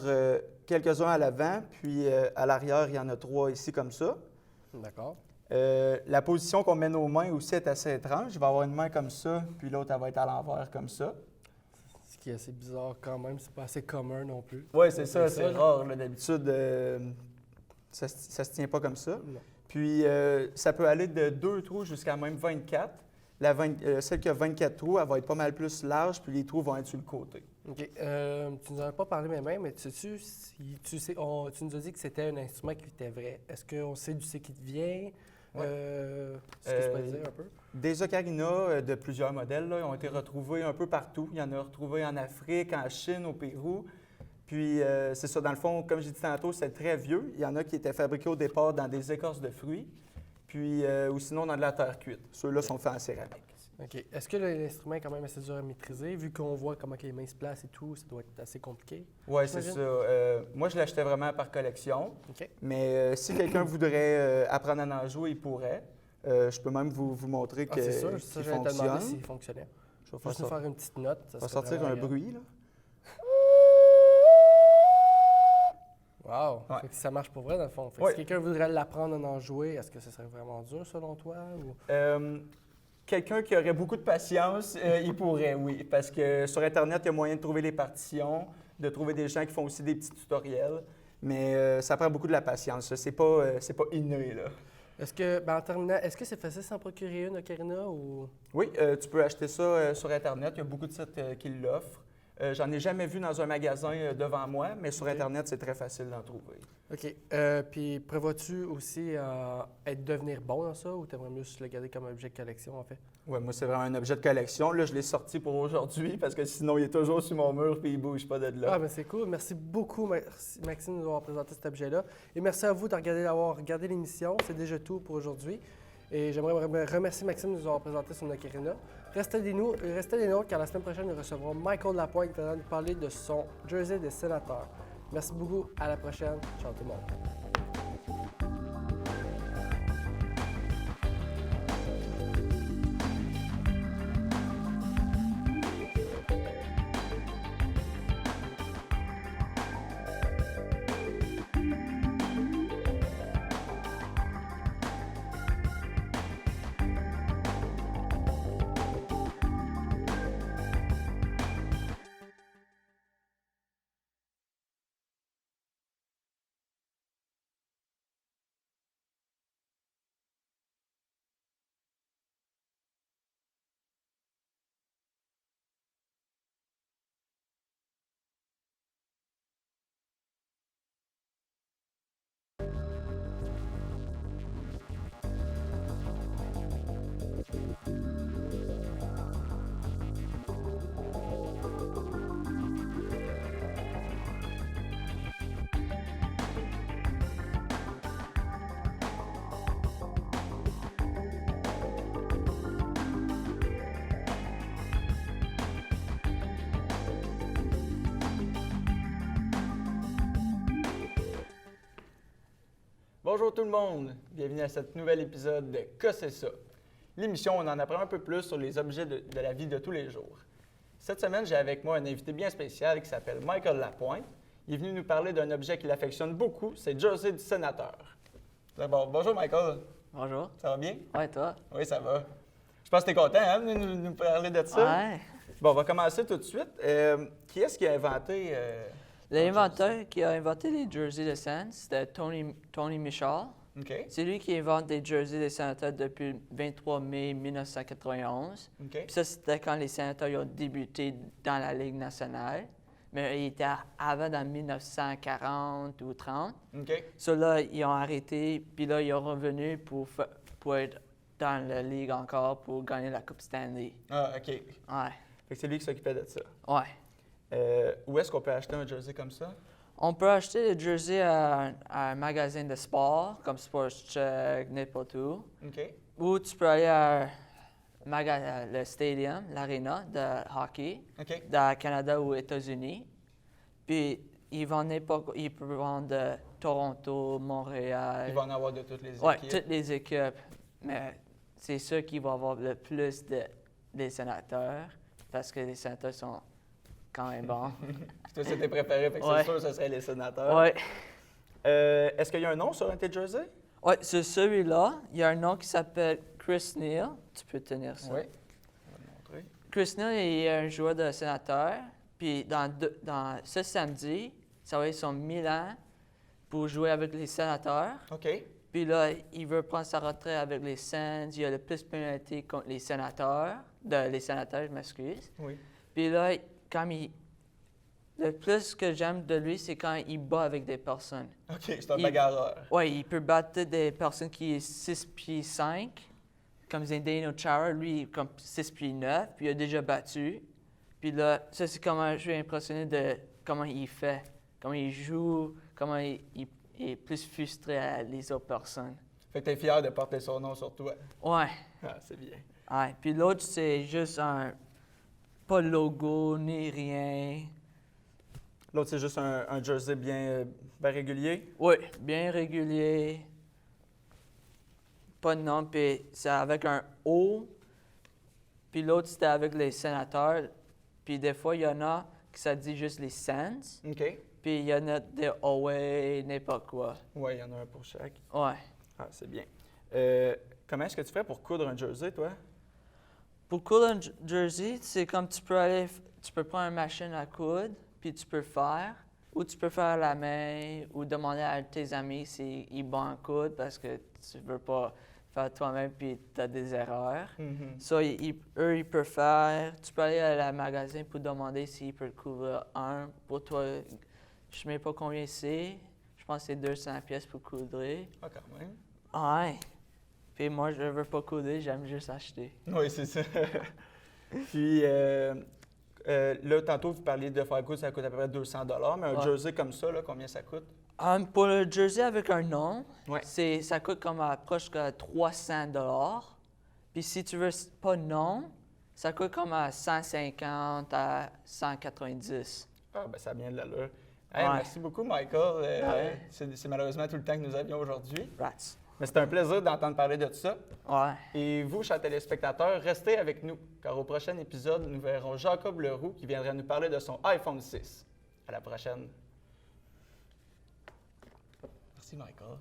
Speaker 12: quelques-uns à l'avant, puis à l'arrière, il y en a 3 ici comme ça.
Speaker 11: D'accord.
Speaker 12: La position qu'on met nos mains aussi est assez étrange. Je vais avoir une main comme ça, puis l'autre, elle va être à l'envers comme ça.
Speaker 11: Ce qui est assez bizarre quand même, c'est pas assez commun non plus.
Speaker 12: Oui, c'est ça, c'est
Speaker 11: là.
Speaker 12: rare. Là, d'habitude, ça se tient pas comme ça.
Speaker 11: Non.
Speaker 12: Puis, ça peut aller de 2 trous jusqu'à même 24. Celle qui a 24 trous, elle va être pas mal plus large, puis les trous vont être sur le côté.
Speaker 11: OK. Tu nous en as pas parlé mais sais-tu, tu nous as dit que c'était un instrument qui était vrai. Est-ce qu'on sait d'où c'est qui vient?
Speaker 12: Ouais.
Speaker 11: Est-ce que tu peux dire un peu?
Speaker 12: Des ocarinas de plusieurs modèles là, ont été retrouvés un peu partout. Il y en a retrouvés en Afrique, en Chine, au Pérou. Puis, c'est ça, dans le fond, comme j'ai dit tantôt, c'est très vieux. Il y en a qui étaient fabriqués au départ dans des écorces de fruits, puis, ou sinon dans de la terre cuite. Ceux-là sont faits en céramique.
Speaker 11: OK. Est-ce que l'instrument est quand même assez dur à maîtriser? Vu qu'on voit comment les mains se placent et tout, ça doit être assez compliqué.
Speaker 12: Oui, c'est
Speaker 11: j'imagine?
Speaker 12: ça. Moi, je l'achetais vraiment par collection.
Speaker 11: OK.
Speaker 12: Mais si quelqu'un voudrait apprendre à en jouer, il pourrait. Je peux même vous montrer
Speaker 11: Ah,
Speaker 12: que
Speaker 11: c'est sûr,
Speaker 12: qu'il
Speaker 11: ça, j'allais te demander
Speaker 12: fonctionne.
Speaker 11: s'il fonctionnait.
Speaker 12: Je vais
Speaker 11: Juste nous
Speaker 12: faire ça.
Speaker 11: faire une petite note. Ça
Speaker 12: Je vais
Speaker 11: serait
Speaker 12: sortir
Speaker 11: vraiment
Speaker 12: un
Speaker 11: agréable.
Speaker 12: bruit, là.
Speaker 11: Wow!
Speaker 12: Ouais.
Speaker 11: Fait que ça marche pour vrai, dans le fond. Fait que
Speaker 12: Ouais.
Speaker 11: si quelqu'un voudrait l'apprendre à en jouer, est-ce que ce serait vraiment dur, selon toi? Ou...
Speaker 12: Quelqu'un qui aurait beaucoup de patience, il pourrait, oui. Parce que sur Internet, il y a moyen de trouver les partitions, de trouver des gens qui font aussi des petits tutoriels. Mais ça prend beaucoup de la patience. C'est pas inné, là.
Speaker 11: Est-ce que, en terminant, est-ce que c'est facile de s'en procurer une ocarina ou...
Speaker 12: Oui, tu peux acheter ça sur Internet. Il y a beaucoup de sites qui l'offrent. J'en ai jamais vu dans un magasin devant moi, mais sur
Speaker 11: OK.
Speaker 12: Internet, c'est très facile d'en trouver.
Speaker 11: OK. Puis prévois-tu aussi devenir bon dans ça ou t'aimerais mieux juste le garder comme objet de collection, en fait?
Speaker 12: Oui, moi, c'est vraiment un objet de collection. Là, je l'ai sorti pour aujourd'hui parce que sinon, il est toujours sur mon mur et il bouge pas de là.
Speaker 11: Ah, ben c'est cool. Merci beaucoup, Maxime, de nous avoir présenté cet objet-là. Et merci à vous d'avoir regardé l'émission. C'est déjà tout pour aujourd'hui. Et j'aimerais remercier Maxime de nous avoir présenté son ocarina. Restez des nôtres, car la semaine prochaine, nous recevrons Michael Lapointe qui va nous parler de son jersey de sénateur. Merci beaucoup. À la prochaine. Ciao tout le monde.
Speaker 12: Bonjour tout le monde, bienvenue à cet nouvel épisode de Que c'est ça? L'émission où on en apprend un peu plus sur les objets de la vie de tous les jours. Cette semaine, j'ai avec moi un invité bien spécial qui s'appelle Michael Lapointe. Il est venu nous parler d'un objet qu'il affectionne beaucoup, c'est le jersey du sénateur. D'abord, bonjour Michael.
Speaker 13: Bonjour.
Speaker 12: Ça va bien?
Speaker 13: Ouais, toi?
Speaker 12: Oui, ça va. Je pense que tu es content hein, de nous parler de ça.
Speaker 13: Ouais.
Speaker 12: Bon, on va commencer tout de suite. Qui est-ce qui a inventé...
Speaker 13: L'inventeur qui a inventé les jerseys de Sands, c'était Tony Michal.
Speaker 12: OK.
Speaker 13: C'est lui qui invente des jerseys des sénateurs depuis le 23 mai 1991.
Speaker 12: OK.
Speaker 13: Puis ça, c'était quand les sénateurs ils ont débuté dans la Ligue nationale. Mais il était avant dans 1940 ou 30.
Speaker 12: OK.
Speaker 13: Ça, là, ils ont arrêté, puis là, ils ont revenu pour être dans la Ligue encore pour gagner la Coupe Stanley.
Speaker 12: Ah, OK.
Speaker 13: Ouais.
Speaker 12: Fait que c'est lui qui s'occupait de ça.
Speaker 13: Ouais.
Speaker 12: Où est-ce qu'on peut acheter un jersey comme ça?
Speaker 13: On peut acheter le jersey à un magasin de sport, comme Sport Check, n'importe où.
Speaker 12: OK.
Speaker 13: Ou tu peux aller à le stadium, l'aréna de hockey,
Speaker 12: OK.
Speaker 13: dans le Canada ou aux États-Unis. Puis ils peuvent vendre de Toronto, Montréal.
Speaker 12: Il va en avoir de toutes les équipes.
Speaker 13: Oui, toutes les équipes. Mais c'est sûr qu'il va y avoir le plus des sénateurs, parce que les sénateurs sont quand même bons.
Speaker 12: Toi, c'est tes préférés, fait que
Speaker 13: Ouais.
Speaker 12: c'est sûr que ce serait les sénateurs.
Speaker 13: Oui.
Speaker 12: Est-ce qu'il y a un nom sur un de tes jerseys?
Speaker 13: Oui, sur celui-là, il y a un nom qui s'appelle Chris Neal. Tu peux tenir ça.
Speaker 12: Oui. On va le montrer.
Speaker 13: Chris Neal est un joueur de sénateur. Puis dans ce samedi, ça va être son 1000 ans pour jouer avec les sénateurs.
Speaker 12: OK.
Speaker 13: Puis là, il veut prendre sa retraite avec les Sens. Il y a le plus de pénalités contre les sénateurs. Je m'excuse.
Speaker 12: Oui.
Speaker 13: Puis là, le plus que j'aime de lui, c'est quand il bat avec des personnes.
Speaker 12: OK, c'est un bagarreur.
Speaker 13: Oui, il peut battre des personnes qui sont 6 pieds 5, comme Zdeno Chara, lui, comme 6 pieds 9, puis il a déjà battu. Puis là, ça, c'est comment je suis impressionné de comment il fait, comment il joue, comment il est plus frustré à les autres personnes.
Speaker 12: Fait que t'es fier de porter son nom sur toi.
Speaker 13: Ouais.
Speaker 12: Ah, c'est bien.
Speaker 13: Ouais. Puis l'autre, c'est juste pas de logo ni rien.
Speaker 12: L'autre, c'est juste un jersey bien régulier.
Speaker 13: Oui, bien régulier. Pas de nom, puis c'est avec un O. Puis l'autre, c'était avec les sénateurs. Puis des fois, il y en a qui ça dit juste les Sens.
Speaker 12: OK.
Speaker 13: Puis il y en a des Away, n'importe quoi.
Speaker 12: Oui, il y en a un pour chaque.
Speaker 13: Ouais.
Speaker 12: Ah, c'est bien. Comment est-ce que tu fais pour coudre un jersey, toi?
Speaker 13: Pour coudre un jersey, c'est comme tu peux prendre une machine à coudre, puis tu peux faire. Ou tu peux faire à la main, ou demander à tes amis s'ils vont en coudre, parce que tu ne veux pas faire toi-même, puis tu as des erreurs.
Speaker 12: Mm-hmm.
Speaker 13: So, eux, ils peuvent faire. Tu peux aller à la magasin pour demander s'ils peuvent coudre un. Pour toi, je ne sais même pas combien c'est. Je pense que c'est 200 pièces pour coudre.
Speaker 12: Ah, quand même.
Speaker 13: Ouais. Puis moi, je ne veux pas coudre, j'aime juste acheter.
Speaker 12: Oui, c'est ça. Puis, là, tantôt, vous parliez de faire coudre, ça coûte à peu près 200 mais un
Speaker 13: Ouais.
Speaker 12: jersey comme ça, là, combien ça coûte?
Speaker 13: Pour le jersey avec un nom,
Speaker 12: Ouais.
Speaker 13: ça coûte comme proche de 300 $. Puis si tu veux pas de nom, ça coûte comme à 150 à 190.
Speaker 12: Ah, ben ça a bien de l'allure. Hey,
Speaker 13: Ouais.
Speaker 12: Merci beaucoup, Michael.
Speaker 13: Ouais.
Speaker 12: C'est malheureusement tout le temps que nous avions aujourd'hui.
Speaker 13: Rats.
Speaker 12: Mais c'était un plaisir d'entendre parler de tout ça.
Speaker 13: Ouais.
Speaker 12: Et vous, chers téléspectateurs, restez avec nous, car au prochain épisode, nous verrons Jacob Leroux qui viendra nous parler de son iPhone 6. À la prochaine. Merci, Michael.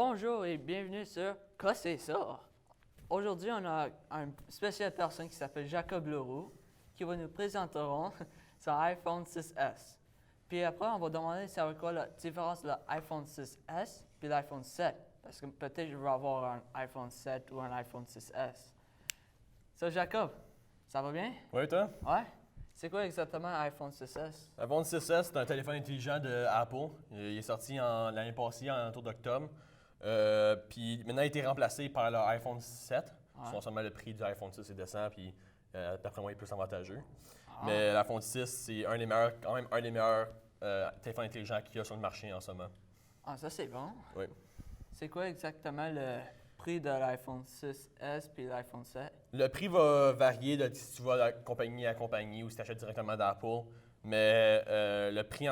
Speaker 13: bonjour et bienvenue sur Quoi c'est ça? Aujourd'hui, on a une spéciale personne qui s'appelle Jacob Leroux qui va nous présenter son iPhone 6S. Puis après, on va demander c'est quoi la différence de l'iPhone 6S puis l'iPhone 7. Parce que peut-être je veux avoir un iPhone 7 ou un iPhone 6S. So, Jacob, ça va bien?
Speaker 14: Oui, toi?
Speaker 13: Ouais? C'est quoi exactement l'iPhone 6S?
Speaker 14: L'iPhone 6S, c'est un téléphone intelligent de Apple. Il est sorti l'année passée, en autour d'octobre. Puis maintenant, il a été remplacé par l'iPhone 7.
Speaker 13: Ouais.
Speaker 14: Seulement le prix du iPhone 6 est descend, puis d'après moi, il est plus avantageux. Mais l'iPhone 6, c'est quand même un des meilleurs téléphones intelligents qu'il y a sur le marché en ce moment.
Speaker 13: Ah, ça c'est bon.
Speaker 14: Oui.
Speaker 13: C'est quoi exactement le prix de l'iPhone 6S puis l'iPhone 7?
Speaker 14: Le prix va varier de si tu vas de compagnie à compagnie ou si tu achètes directement d'Apple. Mais le prix,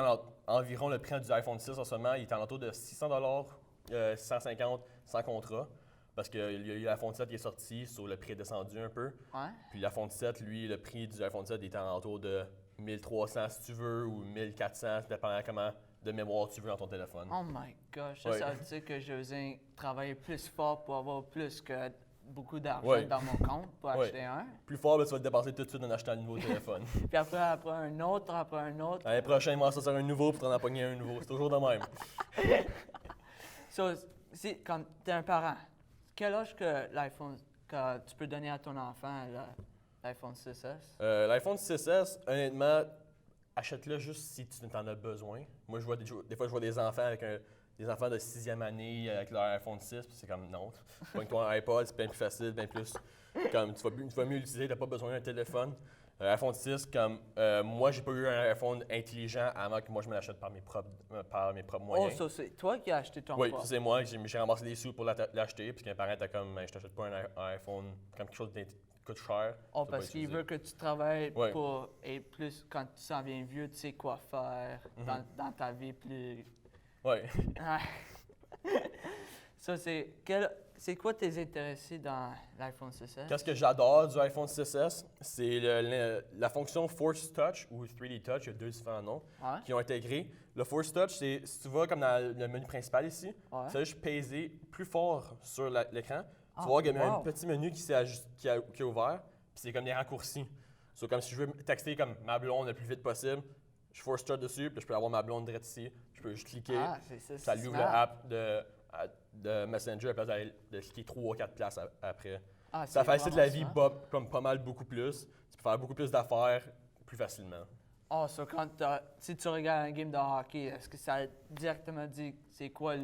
Speaker 14: environ le prix du iPhone 6 en ce moment, il est en autour de 600 $, 650 sans contrat. Parce qu'il y a eu l'iPhone 7 qui est sorti, sur le prix est descendu un peu.
Speaker 13: Ouais.
Speaker 14: Puis l'iPhone 7, lui, le prix du iPhone 7 est en autour de 1300 si tu veux ou 1400, dépendant comment de mémoire tu veux dans ton téléphone.
Speaker 13: Oh my gosh,
Speaker 14: Ouais.
Speaker 13: ça veut dire que je vais travailler plus fort pour avoir plus que beaucoup d'argent
Speaker 14: Ouais.
Speaker 13: dans mon compte pour
Speaker 14: Ouais.
Speaker 13: acheter un.
Speaker 14: Plus fort, ben, tu vas te dépenser tout de suite en achetant un nouveau téléphone.
Speaker 13: Puis après un autre, après un autre.
Speaker 14: L'année prochaine, moi, ça sera un nouveau pour t'en empoigner un nouveau. C'est toujours de même.
Speaker 13: So, si, comme tu es un parent, quel âge que tu peux donner à ton enfant l'iPhone 6S?
Speaker 14: L'iPhone 6S, honnêtement, achète-le juste si tu en as besoin. Moi, je vois des fois, je vois des enfants avec des enfants de 6e année avec leur iPhone 6, puis c'est comme non. Pogne-toi un iPod, c'est bien plus facile, bien plus. Comme tu vas mieux l'utiliser, tu n'as pas besoin d'un téléphone. iPhone 6, comme moi, j'ai pas eu un iPhone intelligent avant que moi je me l'achète par mes propres moyens.
Speaker 13: Oh, ça c'est toi qui as acheté ton
Speaker 14: Oui,
Speaker 13: propre.
Speaker 14: ça, c'est moi. J'ai ramassé des sous pour l'acheter, puis qu'un parent était comme, je t'achète pas un iPhone, comme quelque chose qui coûte cher.
Speaker 13: Oh,
Speaker 14: tu vas
Speaker 13: parce qu'il
Speaker 14: l'utiliser.
Speaker 13: veut que tu travailles
Speaker 14: Ouais.
Speaker 13: pour et plus quand tu s'en viens vieux, tu sais quoi faire dans ta vie plus.
Speaker 14: Oui.
Speaker 13: Ouais. Ça, c'est quoi tes intéressés dans l'iPhone 6S?
Speaker 14: Qu'est-ce que j'adore du iPhone 6S, c'est la fonction Force Touch ou 3D Touch, il y a deux différents noms,
Speaker 13: Ouais.
Speaker 14: qui ont intégré. Le Force Touch, c'est, si tu vas comme dans le menu principal ici,
Speaker 13: Ouais.
Speaker 14: tu vas juste peser plus fort sur l'écran. Tu vas
Speaker 13: Ah,
Speaker 14: voir qu'il y a
Speaker 13: wow.
Speaker 14: un petit menu qui est ouvert, puis c'est comme des raccourcis. So, comme si je veux texter comme ma blonde le plus vite possible, je force touch dessus, puis je peux avoir ma blonde direct ici. Je peux juste cliquer,
Speaker 13: Ah, c'est ça,
Speaker 14: ça
Speaker 13: c'est
Speaker 14: lui ouvre
Speaker 13: smart.
Speaker 14: l'app de Messenger, à place de cliquer 3 ou 4 places après.
Speaker 13: Ah,
Speaker 14: Ça
Speaker 13: c'est
Speaker 14: facilite
Speaker 13: vraiment
Speaker 14: la vie
Speaker 13: smart.
Speaker 14: comme pas mal beaucoup plus. Tu peux faire beaucoup plus d'affaires plus facilement.
Speaker 13: Oh, so si tu regardes un game de hockey, est-ce que ça directement dit c'est quoi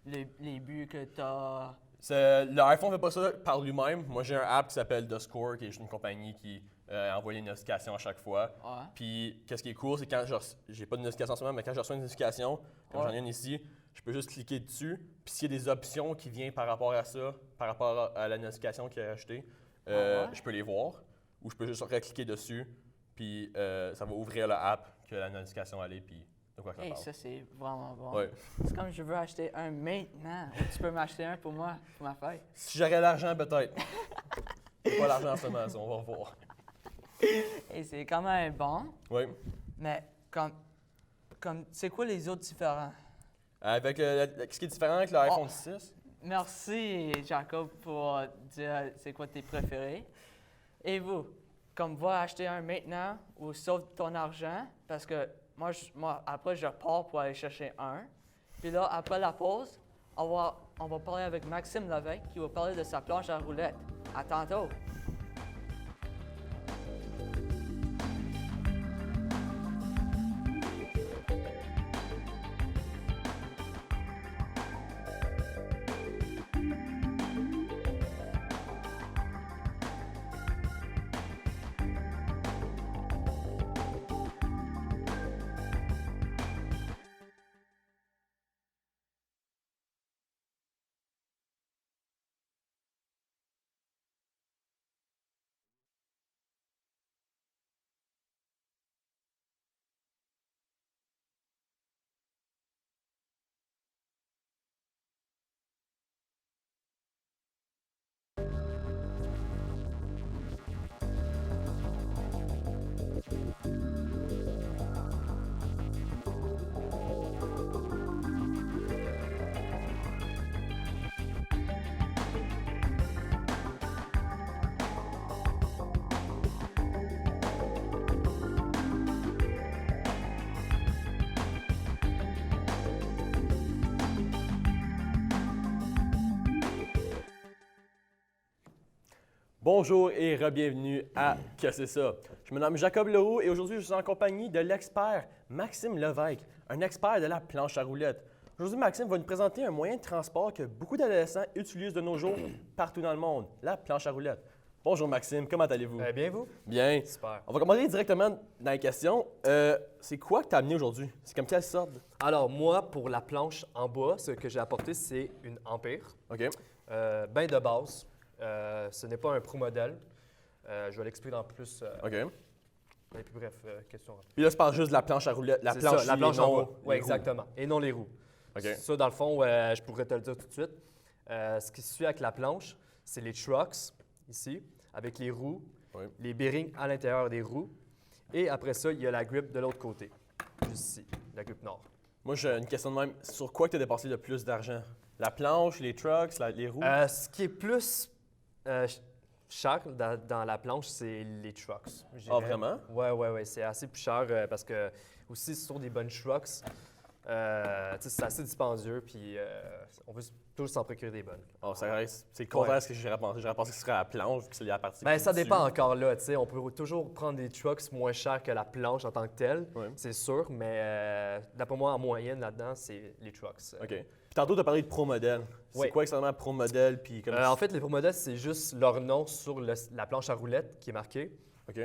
Speaker 13: les buts que tu as?
Speaker 14: L'iPhone ne fait pas ça par lui-même. Moi, j'ai un app qui s'appelle The Score, qui est juste une compagnie qui envoie les notifications à chaque fois.
Speaker 13: Ouais.
Speaker 14: Puis, qu'est-ce qui est cool, c'est quand j'ai pas de notification en ce moment, mais quand je reçois une notification, comme
Speaker 13: Ouais.
Speaker 14: j'en ai une ici, je peux juste cliquer dessus. Puis, s'il y a des options qui viennent par rapport à ça, par rapport à la notification qu'il a achetée,
Speaker 13: ouais?
Speaker 14: je peux les voir. Ou je peux juste recliquer dessus, puis ça va ouvrir l'app que la notification allait, puis de quoi ça
Speaker 13: Hey,
Speaker 14: parle.
Speaker 13: ça, c'est vraiment bon.
Speaker 14: Ouais.
Speaker 13: C'est comme je veux acheter un maintenant. Tu peux m'acheter un pour moi, pour ma fête.
Speaker 14: Si j'aurais l'argent, peut-être. J'ai pas l'argent en ce moment, ça, on va voir.
Speaker 13: Et c'est quand même bon,
Speaker 14: Oui.
Speaker 13: mais comme c'est quoi les autres différents?
Speaker 14: Avec ce qui est différent avec l'iPhone 6,
Speaker 13: Merci, Jacob, pour dire c'est quoi tes préférés. Et vous, comme va acheter un maintenant ou sauve ton argent, parce que moi après, je pars pour aller chercher un. Puis là, après la pause, on va parler avec Maxime Levesque qui va parler de sa planche à roulettes. À tantôt!
Speaker 14: Bonjour et re-bienvenue à Que c'est ça? Je me nomme Jacob Leroux et aujourd'hui je suis en compagnie de l'expert Maxime Levesque, un expert de la planche à roulettes. Aujourd'hui, Maxime va nous présenter un moyen de transport que beaucoup d'adolescents utilisent de nos jours partout dans le monde, la planche à roulettes. Bonjour Maxime, comment allez-vous?
Speaker 15: Bien, vous?
Speaker 14: Bien.
Speaker 15: Super.
Speaker 14: On va commencer directement dans les questions. C'est quoi que tu as amené aujourd'hui? C'est comme quelle sorte?
Speaker 15: Alors, moi, pour la planche en bois, ce que j'ai apporté, c'est une Empire.
Speaker 14: OK.
Speaker 15: Ben de base. Ce n'est pas un pro modèle. Je vais l'expliquer dans plus.
Speaker 14: OK.
Speaker 15: Et puis bref, question rapide.
Speaker 14: Puis là, tu parles juste de la planche à roulettes. La
Speaker 15: C'est
Speaker 14: planche,
Speaker 15: ça, la planche
Speaker 14: et
Speaker 15: en
Speaker 14: non
Speaker 15: bois.
Speaker 14: les
Speaker 15: Oui,
Speaker 14: roues.
Speaker 15: exactement. Et non les roues.
Speaker 14: OK.
Speaker 15: Ça, dans le fond, je pourrais te le dire tout de suite. Ce qui se suit avec la planche, c'est les trucks, ici, avec les roues,
Speaker 14: Oui.
Speaker 15: les bearings à l'intérieur des roues. Et après ça, il y a la grip de l'autre côté, juste ici, la grip nord.
Speaker 14: Moi, j'ai une question de même. Sur quoi tu as dépensé le plus d'argent? La planche, les trucks, les roues?
Speaker 15: Ce qui est plus cher dans la planche, c'est les trucks. je
Speaker 14: Ah,
Speaker 15: dirais.
Speaker 14: vraiment?
Speaker 15: Oui. C'est assez plus cher parce que aussi sur des bonnes trucks, tu sais, c'est assez dispendieux, puis on veut tous s'en procurer des bonnes.
Speaker 14: Oh, c'est le contraire de ce que j'aurais pensé. J'aurais pensé que ce serait la planche, vu que c'est la partie.
Speaker 15: Ben, ça
Speaker 14: dessus.
Speaker 15: dépend encore là, tu sais. On peut toujours prendre des trucks moins chers que la planche en tant que telle,
Speaker 14: Ouais.
Speaker 15: c'est sûr, mais d'après moi, en moyenne là-dedans, c'est les trucks.
Speaker 14: OK. Puis tantôt, tu as parlé de pro modèle.
Speaker 15: Oui.
Speaker 14: C'est quoi exactement pro modèle? Puis comme...
Speaker 15: En fait, les pro modèles, c'est juste leur nom sur la planche à roulettes qui est marqué.
Speaker 14: OK.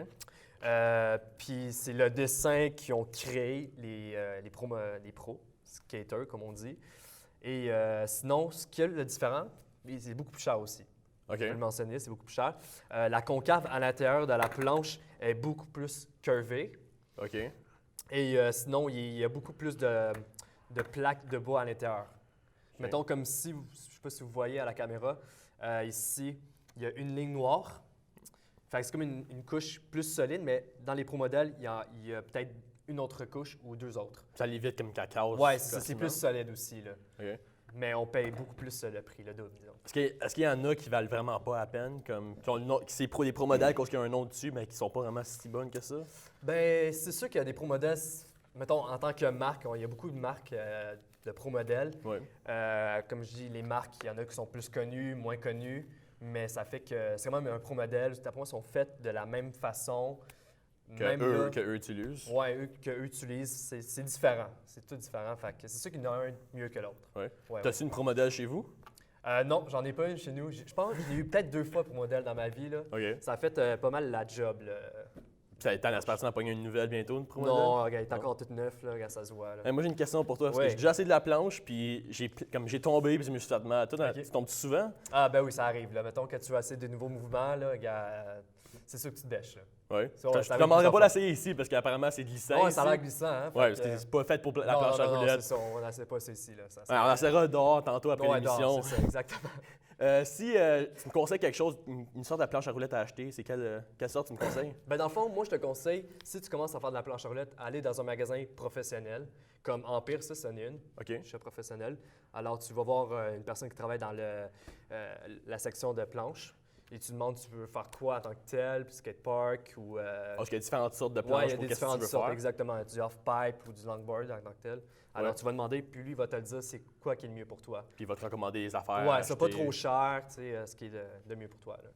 Speaker 15: Puis c'est le dessin qu'ils ont créé, les pros, skaters, comme on dit. Et sinon, ce qui est le différent, c'est beaucoup plus cher aussi.
Speaker 14: OK.
Speaker 15: Je vais le mentionner, c'est beaucoup plus cher. La concave à l'intérieur de la planche est beaucoup plus curvée.
Speaker 14: OK.
Speaker 15: Et sinon, il y a beaucoup plus de plaques de bois à l'intérieur. Mettons comme si, je ne sais pas si vous voyez à la caméra, ici, il y a une ligne noire. Fait que c'est comme une couche plus solide, mais dans les pro modèles, il y a peut-être une autre couche ou deux autres.
Speaker 14: Ça l'évite comme cacao.
Speaker 15: Oui, c'est plus solide aussi. Là.
Speaker 14: OK.
Speaker 15: Mais on paye beaucoup plus le prix, le double, disons.
Speaker 14: Est-ce qu'il y en a qui valent vraiment pas à peine, comme qui ont le nom, qui c'est des pro modèles parce qu'il y a un nom dessus, mais qui sont pas vraiment si bonnes que ça?
Speaker 15: Ben, c'est sûr qu'il y a des pro modèles, mettons, en tant que marque, il y a beaucoup de marques de pro modèles.
Speaker 14: Oui.
Speaker 15: Comme je dis, les marques, il y en a qui sont plus connues, moins connues, mais ça fait que c'est quand même un pro modèle. D'après moi, ils sont faits de la même façon.
Speaker 14: Que eux utilisent.
Speaker 15: Oui, qu'eux utilisent. C'est différent. C'est tout différent. Fait que c'est sûr qu'il y en a un mieux que l'autre.
Speaker 14: Ouais.
Speaker 15: Ouais,
Speaker 14: T'as-tu une pro modèle chez vous?
Speaker 15: Non, j'en ai pas une chez nous. Je pense que j'ai eu peut-être 2 fois pro modèle dans ma vie. Là.
Speaker 14: OK.
Speaker 15: Ça a fait pas mal la job. Là.
Speaker 14: T'en espères-tu en pogner une nouvelle bientôt, une pro modèle?
Speaker 15: Non, regarde, il est encore tout neuf, là, regarde, ça se voit. Là.
Speaker 14: Moi, j'ai une question pour toi. Parce que
Speaker 15: Oui.
Speaker 14: j'ai déjà essayé de la planche, puis j'ai tombé, puis je me suis fait mal. Toi,
Speaker 15: OK.
Speaker 14: tu tombes souvent?
Speaker 15: Ah, ben oui, ça arrive. Là. Mettons que tu as assez de nouveaux mouvements, là, regarde, c'est sûr que tu te dèches. Là.
Speaker 14: Oui.
Speaker 15: Ça,
Speaker 14: Je
Speaker 15: ça
Speaker 14: ne
Speaker 15: arrive
Speaker 14: demanderais
Speaker 15: plusieurs
Speaker 14: pas l'essayer ici, parce qu'apparemment, c'est glissant.
Speaker 15: Ouais,
Speaker 14: ici.
Speaker 15: ça a l'air glissant. Hein,
Speaker 14: Ouais,
Speaker 15: fait
Speaker 14: parce
Speaker 15: que-
Speaker 14: que c'est pas fait pour la
Speaker 15: Non,
Speaker 14: planche à
Speaker 15: non, non,
Speaker 14: roulettes.
Speaker 15: c'est ça, on n'essaie pas ça ici. Là. Ça,
Speaker 14: Ouais, on essaiera dehors tantôt après
Speaker 15: Ouais,
Speaker 14: l'émission.
Speaker 15: dehors, c'est ça, exactement.
Speaker 14: Si tu me conseilles quelque chose, une sorte de planche à roulettes à acheter, c'est quelle sorte tu me conseilles?
Speaker 15: Ben, dans le fond, moi, je te conseille, si tu commences à faire de la planche à roulettes, aller dans un magasin professionnel, comme Empire, ça, c'en est une.
Speaker 14: OK.
Speaker 15: Je suis professionnel. Alors, tu vas voir une personne qui travaille dans la section de planche et tu demandes tu veux faire quoi en tant que tel, puis skatepark ou...
Speaker 14: Parce qu'il y a différentes sortes de planches
Speaker 15: Oui, il y a
Speaker 14: pour
Speaker 15: des
Speaker 14: qu'est-ce que tu
Speaker 15: différentes
Speaker 14: veux
Speaker 15: sortes,
Speaker 14: faire.
Speaker 15: exactement. Du half-pipe ou du longboard en tant que tel. Alors,
Speaker 14: Ouais.
Speaker 15: tu vas demander, puis lui, il va te le dire c'est quoi qui est le mieux pour toi.
Speaker 14: Puis il va te recommander des affaires.
Speaker 15: Ouais,
Speaker 14: à
Speaker 15: c'est pas
Speaker 14: acheter.
Speaker 15: trop cher, tu sais, ce qui est de mieux pour toi. Là.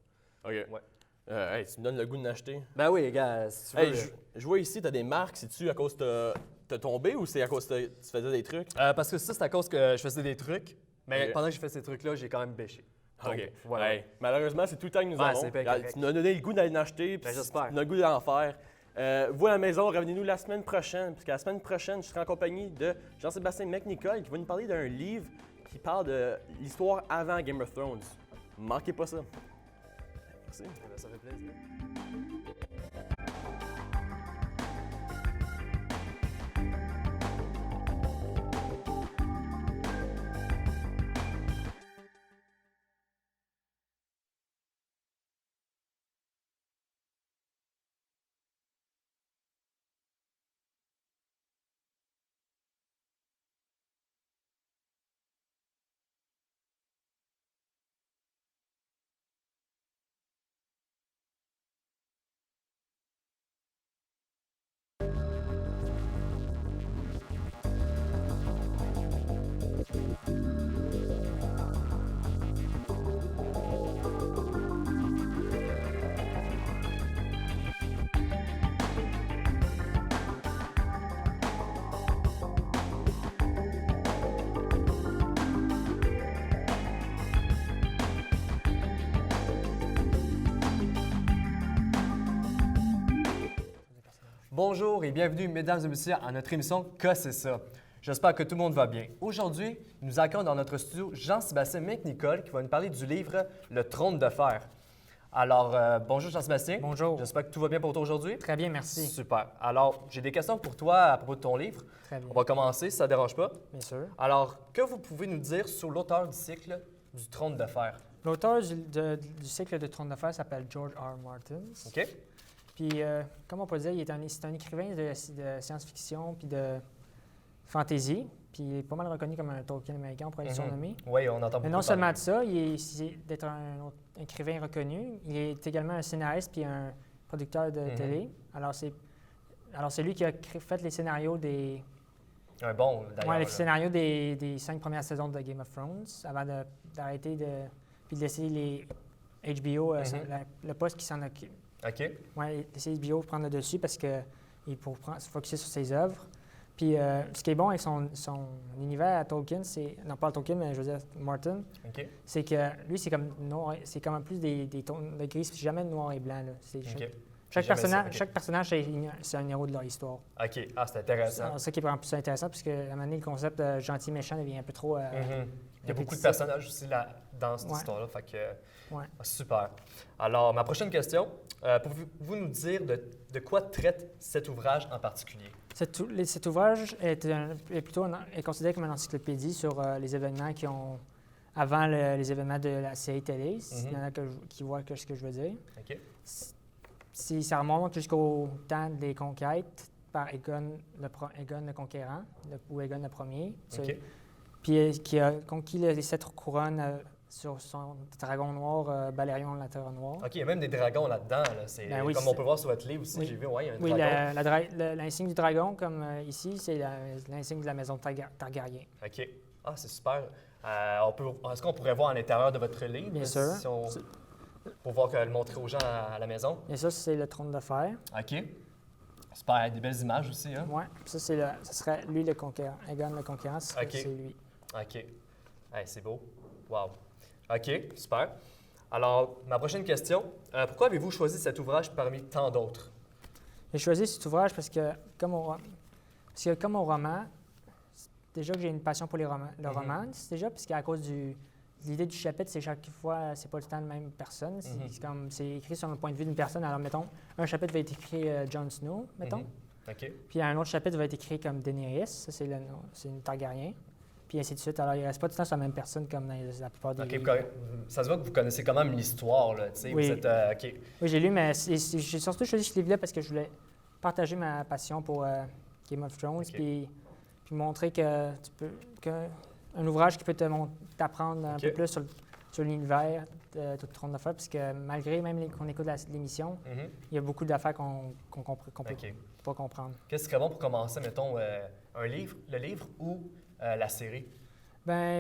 Speaker 14: OK.
Speaker 15: Ouais.
Speaker 14: Hey, tu me donnes le goût de l'acheter.
Speaker 15: Ben oui, gars, si tu veux...
Speaker 14: Hey, je vois ici, tu as des marques. C'est-tu à cause que t'as tombé ou c'est à cause que tu faisais des trucs?
Speaker 15: Parce que ça, c'est à cause que je faisais des trucs, mais
Speaker 14: Ok.
Speaker 15: pendant que je faisais ces trucs-là, j'ai quand même bêché. Donc,
Speaker 14: OK.
Speaker 15: voilà.
Speaker 14: Hey, malheureusement, c'est tout le temps que nous
Speaker 15: Ouais,
Speaker 14: avons.
Speaker 15: c'est bien
Speaker 14: Regarde,
Speaker 15: correct.
Speaker 14: tu nous as donné le goût d'aller en acheter.
Speaker 15: Ben,
Speaker 14: Puis
Speaker 15: j'espère.
Speaker 14: tu nous as le goût d'en faire. Vous à la maison, revenez-nous la semaine prochaine, parce que la semaine prochaine, je serai en compagnie de Jean-Sébastien McNicol qui va nous parler d'un livre qui parle de l'histoire avant Game of Thrones. Manquez pas ça. Merci.
Speaker 15: Ben, ça fait plaisir. Bonjour et bienvenue, mesdames et messieurs, à notre émission Que c'est ça? J'espère que tout le monde va bien. Aujourd'hui, nous accueillons dans notre studio Jean-Sébastien McNicol qui va nous parler du livre Le Trône de fer. Alors, bonjour Jean-Sébastien.
Speaker 16: Bonjour.
Speaker 15: J'espère que tout va bien pour toi aujourd'hui.
Speaker 16: Très bien, merci.
Speaker 15: Super. Alors, j'ai des questions pour toi à propos de ton livre.
Speaker 16: Très bien.
Speaker 15: On va commencer, si ça ne dérange pas.
Speaker 16: Bien sûr.
Speaker 15: Alors, que vous pouvez nous dire sur l'auteur du cycle du Trône de fer?
Speaker 16: L'auteur du cycle de Trône de fer s'appelle George R. Martin.
Speaker 15: OK.
Speaker 16: Puis, comme on peut dire, c'est un écrivain de science-fiction puis de fantasy. Puis, il est pas mal reconnu comme un Tolkien américain, on pourrait le surnommer.
Speaker 15: Oui, on entend beaucoup.
Speaker 16: Mais non seulement de ça, d'être un autre écrivain reconnu, il est également un scénariste puis un producteur de télé. Alors, c'est lui qui a fait les scénarios des...
Speaker 15: Un bon, d'ailleurs.
Speaker 16: Oui, les scénarios des 5 premières saisons de Game of Thrones, avant d'arrêter puis de laisser les HBO, le poste qui s'en occupe.
Speaker 15: OK.
Speaker 16: Oui, laisser HBO prendre le dessus parce qu'il faut se focusser sur ses œuvres. Puis ce qui est bon avec son univers à Tolkien, non pas à Tolkien, mais je veux dire Martin, c'est que lui, c'est comme plus des tons de gris, c'est jamais noir et blanc. Là. Chaque personnage, c'est un héros de leur histoire.
Speaker 15: OK. Ah, c'est intéressant.
Speaker 16: C'est ça qui est vraiment plus intéressant, parce qu'à un moment donné, le concept de gentil-méchant devient un peu trop...
Speaker 15: Il y a beaucoup de personnages aussi dans cette histoire-là. Fait que, super. Alors, ma prochaine question, pouvez-vous nous dire de quoi traite cet ouvrage en particulier?
Speaker 16: Cet ouvrage est considéré comme une encyclopédie sur les événements avant les événements de la série télé, s'il y en a qui voient ce que je veux dire.
Speaker 15: OK.
Speaker 16: Ça remonte jusqu'au temps des conquêtes par Aegon le Conquérant, ou Aegon le Premier, puis qui a conquis les 7 couronnes sur son dragon noir, Balerion la Terre Noire.
Speaker 15: OK, il y a même des dragons là-dedans. Là. Comme on peut voir sur votre livre aussi, j'ai vu, il y a un dragon.
Speaker 16: Oui, l'insigne du dragon, comme ici, c'est l'insigne de la maison Targaryen.
Speaker 15: OK. Ah, c'est super. Est-ce qu'on pourrait voir à l'intérieur de votre livre?
Speaker 16: Bien sûr.
Speaker 15: Pour voir le montrer aux gens à la maison?
Speaker 16: Et ça, c'est le trône de fer.
Speaker 15: OK. Super, des belles images aussi. Hein?
Speaker 16: Oui, ça, ce serait lui le conquérant. Aegon le Conquérant, c'est lui.
Speaker 15: OK. Hey, c'est beau. Wow. OK, super. Alors, ma prochaine question. Pourquoi avez-vous choisi cet ouvrage parmi tant d'autres?
Speaker 16: J'ai choisi cet ouvrage parce que, comme au roman, déjà que j'ai une passion pour le roman, c'est déjà parce qu'à cause l'idée du chapitre, c'est chaque fois, c'est pas tout le temps la même personne. C'est écrit sur le point de vue d'une personne. Alors, mettons, un chapitre va être écrit Jon Snow, mettons.
Speaker 15: OK.
Speaker 16: Puis un autre chapitre va être écrit comme Daenerys, ça c'est une Targaryen. Puis ainsi de suite. Alors, il ne reste pas tout le temps sur la même personne comme dans la plupart des livres.
Speaker 15: Ça se voit que vous connaissez quand même l'histoire, là, tu sais.
Speaker 16: Oui.
Speaker 15: Vous êtes, OK.
Speaker 16: Oui, j'ai lu, mais j'ai surtout choisi ce livre-là parce que je voulais partager ma passion pour Game of Thrones, puis montrer que un ouvrage qui peut t'apprendre un peu plus sur l'univers de Trône de fer, parce que malgré même qu'on écoute l'émission, il y a beaucoup d'affaires qu'on peut pas comprendre.
Speaker 15: Qu'est-ce qui serait bon pour commencer, mettons, le livre ou la série?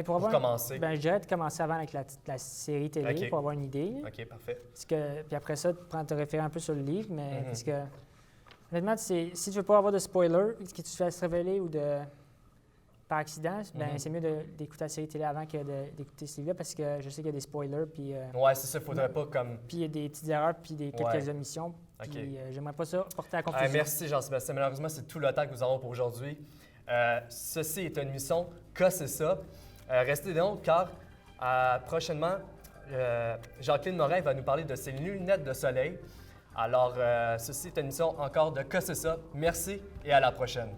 Speaker 16: Pour
Speaker 15: commencer?
Speaker 16: Je dirais de commencer avant avec la série télé pour avoir une idée.
Speaker 15: OK, parfait.
Speaker 16: Puis après ça, te référer un peu sur le livre, mais parce que, honnêtement, si tu veux pas avoir de spoiler, que tu te fasses révéler ou par accident, c'est mieux d'écouter la série télé avant que d'écouter ce livre-là, parce que je sais qu'il y a des spoilers. Puis,
Speaker 15: ouais, c'est ça, il faudrait pas comme...
Speaker 16: Puis il y a des petites erreurs, puis quelques omissions. Puis j'aimerais pas ça porter à confusion.
Speaker 15: Merci Jean-Sébastien. Malheureusement, c'est tout le temps que nous avons pour aujourd'hui. Ceci est une émission Que c'est ça. Restez donc, car prochainement, Jacqueline Morin va nous parler de ses lunettes de soleil. Alors, ceci est une émission encore de Que c'est ça. Merci et à la prochaine.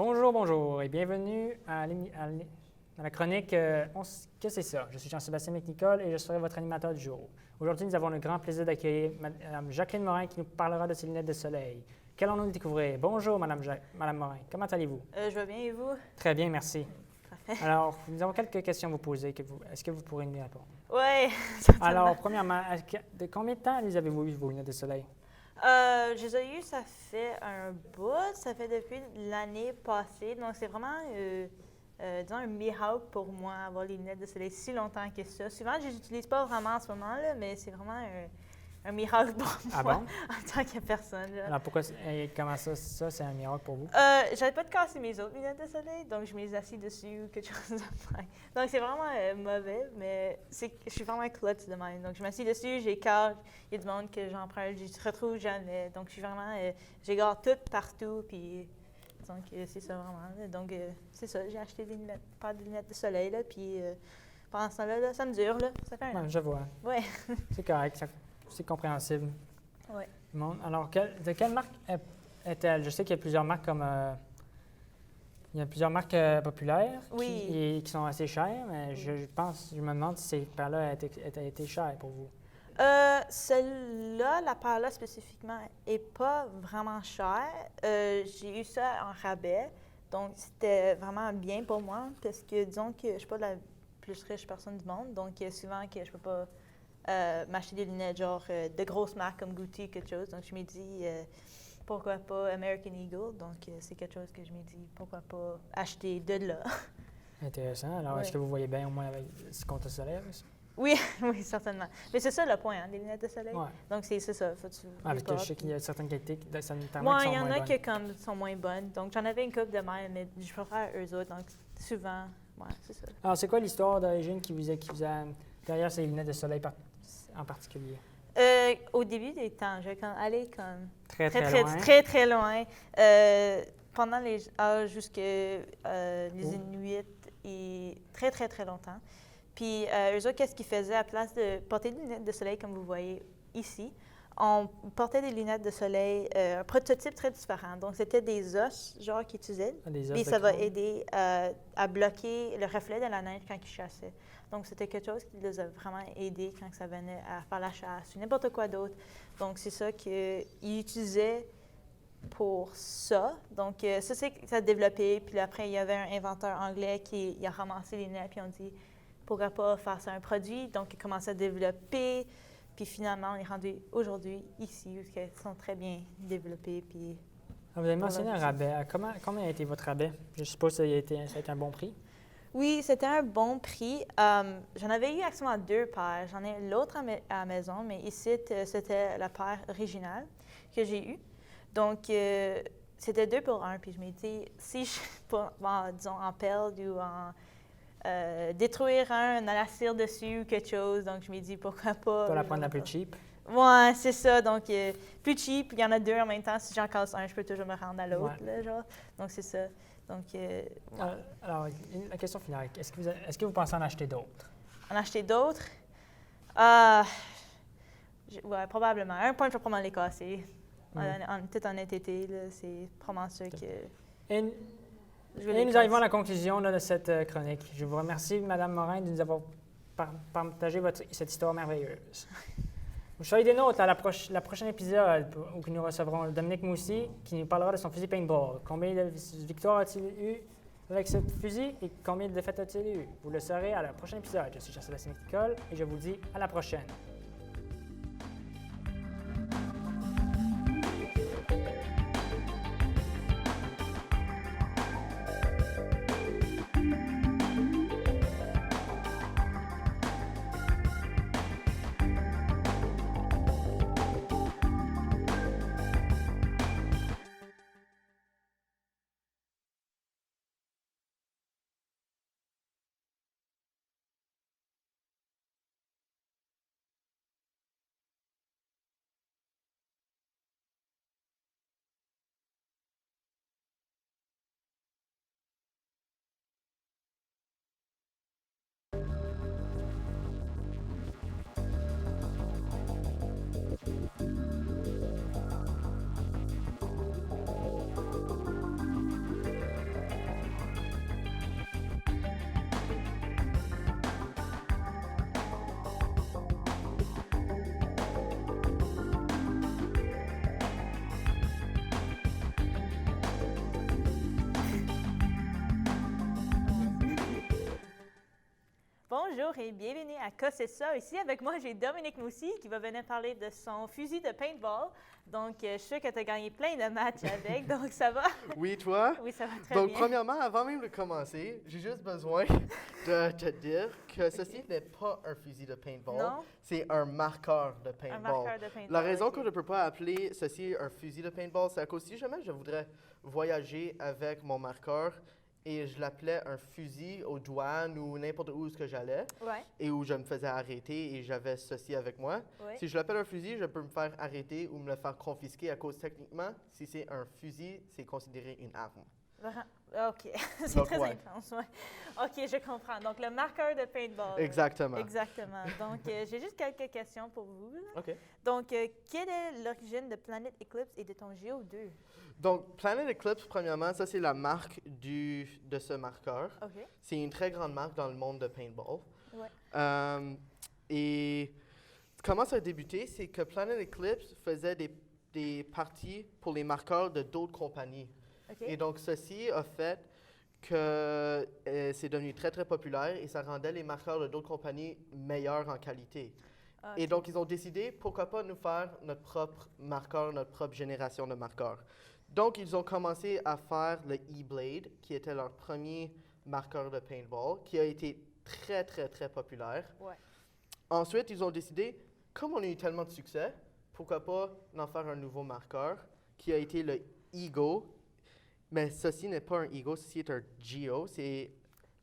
Speaker 16: bonjour et bienvenue à la chronique Que c'est ça? Je suis Jean-Sébastien McNicol et je serai votre animateur du jour. Aujourd'hui, nous avons le grand plaisir d'accueillir Mme Jacqueline Morin qui nous parlera de ses lunettes de soleil. Qu'allons-nous découvrir? Bonjour, Madame Morin. Comment allez-vous?
Speaker 17: Je vais bien et vous?
Speaker 16: Très bien, merci. Alors, nous avons quelques questions à vous poser. Est-ce que vous pourrez nous répondre?
Speaker 17: Oui.
Speaker 16: Alors, premièrement, de combien de temps les avez-vous eu, vos lunettes de soleil?
Speaker 17: Je les ai eues, ça fait un bout. Ça fait depuis l'année passée. Donc, c'est vraiment, disons, un miracle pour moi, avoir les lunettes de soleil si longtemps que ça. Souvent, je les utilise pas vraiment en ce moment, là, mais c'est vraiment un miracle pour moi en tant que personne. Là.
Speaker 16: Alors, comment ça c'est un miracle pour vous?
Speaker 17: J'arrête pas de casser mes autres lunettes de soleil, donc je me les assis dessus ou quelque chose de même. Donc, c'est vraiment mauvais, mais je suis vraiment clutch de même. Donc, je m'assis dessus, j'écarte, il y a du monde que j'emprunte, je ne retrouve jamais. Donc, je suis vraiment, j'égare tout partout, puis donc, c'est ça vraiment. Donc, c'est ça, j'ai acheté des lunettes, pas de lunettes de soleil, là, puis pendant ce temps-là, là, ça me dure, là, ça fait un an.
Speaker 16: Je vois.
Speaker 17: Oui.
Speaker 16: C'est correct, c'est compréhensible.
Speaker 17: Oui.
Speaker 16: Bon, alors, de quelle marque est-elle? Je sais qu'il y a plusieurs marques comme... il y a plusieurs marques populaires qui sont assez chères, mais je me demande si ces paires-là ont été chères pour vous.
Speaker 17: Celle-là, la paire-là spécifiquement, n'est pas vraiment chère. J'ai eu ça en rabais, donc c'était vraiment bien pour moi, parce que disons que je ne suis pas la plus riche personne du monde, donc souvent que je peux pas m'acheter des lunettes genre de grosses marques comme Gucci, quelque chose. Donc je me dis pourquoi pas American Eagle. Donc c'est quelque chose que je me dis pourquoi pas acheter de là.
Speaker 16: Intéressant. Alors est-ce que vous voyez bien au moins avec ce compte solaire?
Speaker 17: Oui, oui, certainement. Mais c'est ça le point, hein, des lunettes de soleil.
Speaker 16: Ouais.
Speaker 17: Donc c'est ça. Faut que tu
Speaker 16: parce que je sais qu'il y a certaines qualités sanitaires
Speaker 17: qui sont moins bonnes.
Speaker 16: Oui,
Speaker 17: il y en a qui sont moins bonnes. Donc j'en avais une couple de même, mais je préfère eux autres. Donc souvent, c'est ça.
Speaker 16: Alors c'est quoi l'histoire d'origine qui vous a derrière ces lunettes de soleil en particulier?
Speaker 17: Au début des temps, j'ai allé comme
Speaker 16: très
Speaker 17: loin. Pendant les âges jusqu'à les Inuits et très longtemps. Puis eux autres, qu'est-ce qu'ils faisaient à place de porter des lunettes de soleil comme vous voyez ici? On portait des lunettes de soleil, un prototype très différent. Donc, c'était des os, genre, qu'ils utilisaient. Et ça va aider à bloquer le reflet de la neige quand ils chassaient. Donc, c'était quelque chose qui les a vraiment aidés quand ça venait à faire la chasse ou n'importe quoi d'autre. Donc, c'est ça qu'ils utilisaient pour ça. Donc, ça a développé. Puis après, il y avait un inventeur anglais qui a ramassé les lunettes, puis on dit, pourquoi pas faire ça un produit? Donc, il a commencé à développer. Puis finalement, on est rendu aujourd'hui ici, où elles sont très bien développées. Puis
Speaker 16: vous avez mentionné un rabais. Combien a été votre rabais? Je suppose que ça a été un bon prix.
Speaker 17: Oui, c'était un bon prix. J'en avais eu actuellement 2 paires. J'en ai l'autre à la maison, mais ici, c'était la paire originale que j'ai eue. Donc, c'était 2 pour 1. Puis je m'étais dit, si je disons, en perdre ou en détruire en la cire dessus ou quelque chose. Donc, je me dis, pourquoi pas.
Speaker 16: Pour la prendre la plus cheap?
Speaker 17: Ouais, c'est ça. Donc, plus cheap, il y en a 2 en même temps. Si j'en casse un, je peux toujours me rendre à l'autre, là, genre. Donc, c'est ça. Donc,
Speaker 16: alors, la question finale. Est-ce que vous pensez en acheter d'autres?
Speaker 17: En acheter d'autres? Oui, probablement. Un point, je vais probablement les casser. Peut-être en été, c'est probablement sûr que...
Speaker 16: Et nous arrivons à la conclusion de cette chronique. Je vous remercie, Mme Morin, de nous avoir partagé cette histoire merveilleuse. Vous soyez des nôtres à la prochaine épisode où nous recevrons Dominique Moussy qui nous parlera de son fusil paintball. Combien de victoires a-t-il eu avec ce fusil et combien de défaites a-t-il eu? Vous le saurez à la prochaine épisode. Je suis Jean-Sébastien McNicol et je vous dis à la prochaine.
Speaker 17: Bonjour et bienvenue à Cas c'est ça. Ici avec moi, j'ai Dominique Moussy qui va venir parler de son fusil de paintball. Donc, je suis sûre que tu as gagné plein de matchs avec, donc ça va?
Speaker 18: Oui, toi?
Speaker 17: Oui, ça va très
Speaker 18: Donc,
Speaker 17: bien.
Speaker 18: premièrement, avant même de commencer, j'ai juste besoin de te dire que ceci n'est pas un fusil de paintball.
Speaker 17: Non?
Speaker 18: C'est un marqueur de paintball.
Speaker 17: marqueur de paintball,
Speaker 18: La raison
Speaker 17: ok.
Speaker 18: qu'on ne peut pas appeler ceci un fusil de paintball, c'est à cause si jamais je voudrais voyager avec mon marqueur et je l'appelais un fusil aux douanes ou n'importe où ce que j'allais
Speaker 17: Ouais.
Speaker 18: et où je me faisais arrêter et j'avais ceci avec moi.
Speaker 17: Ouais.
Speaker 18: Si je l'appelle un fusil, je peux me faire arrêter ou me le faire confisquer à cause techniquement, si c'est un fusil, c'est considéré une arme.
Speaker 17: OK. C'est
Speaker 18: Donc,
Speaker 17: très
Speaker 18: ouais.
Speaker 17: intense, ouais. OK, je comprends. Donc, le marqueur de paintball.
Speaker 18: Exactement.
Speaker 17: Exactement. Donc, j'ai juste quelques questions pour vous. là.
Speaker 18: OK.
Speaker 17: Donc, quelle est l'origine de Planet Eclipse et de ton GO2?
Speaker 18: Donc, Planet Eclipse, premièrement, ça c'est la marque de ce marqueur.
Speaker 17: OK.
Speaker 18: C'est une très grande marque dans le monde de paintball.
Speaker 17: Ouais.
Speaker 18: Et comment ça a débuté, c'est que Planet Eclipse faisait des parties pour les marqueurs de d'autres compagnies.
Speaker 17: OK.
Speaker 18: Et donc, ceci a fait que c'est devenu très, très populaire et ça rendait les marqueurs de d'autres compagnies meilleurs en qualité.
Speaker 17: Ah,
Speaker 18: Et
Speaker 17: ok.
Speaker 18: donc, ils ont décidé, pourquoi pas nous faire notre propre marqueur, notre propre génération de marqueurs. Donc, ils ont commencé à faire le E-Blade, qui était leur premier marqueur de paintball, qui a été très, très, très populaire.
Speaker 17: Ouais.
Speaker 18: Ensuite, ils ont décidé, comme on a eu tellement de succès, pourquoi pas en faire un nouveau marqueur, qui a été le Ego. Mais ceci n'est pas un Ego, ceci est un Geo, c'est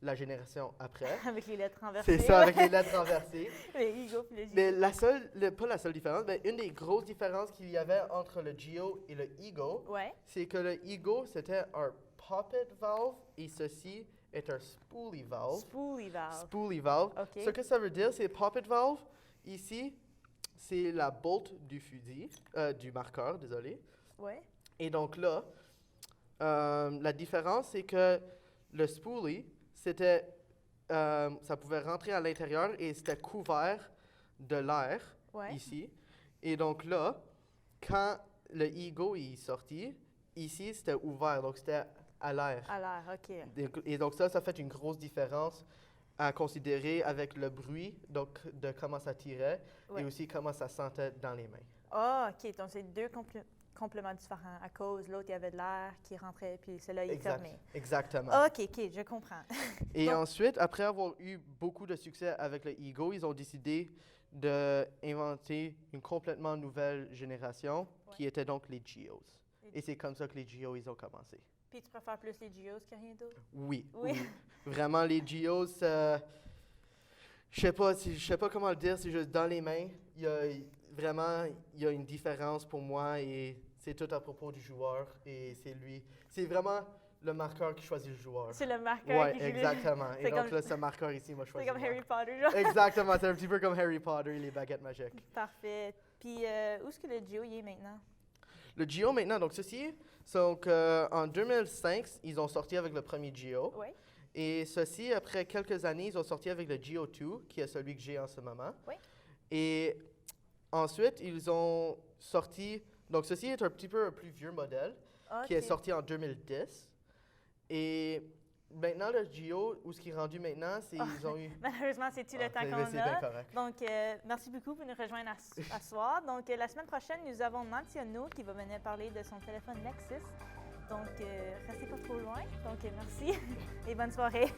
Speaker 18: la génération après.
Speaker 17: Avec les lettres renversées.
Speaker 18: C'est ça, avec
Speaker 17: ouais.
Speaker 18: les lettres renversées.
Speaker 17: Le Ego puis le Geo.
Speaker 18: Mais pas la seule différence, mais une des grosses différences qu'il y avait entre le Geo et le Ego,
Speaker 17: Ouais.
Speaker 18: c'est que le Ego, c'était un poppet valve et ceci est un spoolie valve.
Speaker 17: Spoolie valve.
Speaker 18: Spoolie valve.
Speaker 17: OK.
Speaker 18: Ce que ça veut dire, c'est poppet valve. Ici, c'est la bolt du fusil, du marqueur, désolé.
Speaker 17: Ouais.
Speaker 18: Et donc là, la différence, c'est que le spoolie, c'était, ça pouvait rentrer à l'intérieur et c'était couvert de l'air,
Speaker 17: Ouais.
Speaker 18: ici. Et donc là, quand le Ego est sorti, ici, c'était ouvert, donc c'était à l'air.
Speaker 17: À l'air, OK.
Speaker 18: Et donc ça fait une grosse différence à considérer avec le bruit, donc de comment ça tirait
Speaker 17: Ouais.
Speaker 18: et aussi comment ça sentait dans les mains.
Speaker 17: Ah, OK. Donc, c'est deux compléments différents. À cause, l'autre, il y avait de l'air qui rentrait, puis celui-là, il fermait.
Speaker 18: Exactement.
Speaker 17: OK, je comprends.
Speaker 18: Et
Speaker 17: Donc-
Speaker 18: ensuite, après avoir eu beaucoup de succès avec le Ego, ils ont décidé d'inventer une complètement nouvelle génération qui était donc les Geos. Et c'est comme ça que les Geos, ils ont commencé.
Speaker 17: Puis tu préfères plus les Geos que rien d'autre?
Speaker 18: Oui,
Speaker 17: Oui.
Speaker 18: oui. Vraiment, les Geos, je sais pas comment le dire, c'est juste dans les mains, il y a une différence pour moi et c'est tout à propos du joueur et c'est vraiment le marqueur qui choisit le joueur.
Speaker 17: C'est le marqueur qui
Speaker 18: Oui,
Speaker 17: joue le-
Speaker 18: exactement. Et
Speaker 17: C'est
Speaker 18: donc
Speaker 17: comme-
Speaker 18: là, ce marqueur ici m'a choisi.
Speaker 17: C'est comme
Speaker 18: moi.
Speaker 17: Harry Potter, genre.
Speaker 18: Exactement, c'est un petit peu comme Harry Potter et les baguettes magiques.
Speaker 17: Parfait. Puis où est-ce que le Geo il est maintenant?
Speaker 18: Le Geo maintenant, donc ceci, donc en 2005, ils ont sorti avec le premier Geo.
Speaker 17: Oui.
Speaker 18: Et ceci, après quelques années, ils ont sorti avec le Geo 2, qui est celui que j'ai en ce moment.
Speaker 17: Oui.
Speaker 18: Et ensuite, ils ont sorti, donc ceci est un petit peu un plus vieux modèle, qui est
Speaker 17: Ok.
Speaker 18: sorti en 2010. Et maintenant, le Geo, où ce qui est rendu maintenant, c'est ils ont eu...
Speaker 17: Malheureusement, c'est-tu le temps
Speaker 18: c'est
Speaker 17: qu'on
Speaker 18: bien
Speaker 17: a.
Speaker 18: correct.
Speaker 17: Donc, merci beaucoup pour nous rejoindre à soir. Donc, la semaine prochaine, nous avons Mantiono qui va venir parler de son téléphone Nexus. Donc, restez pas trop loin. Donc, merci et bonne soirée.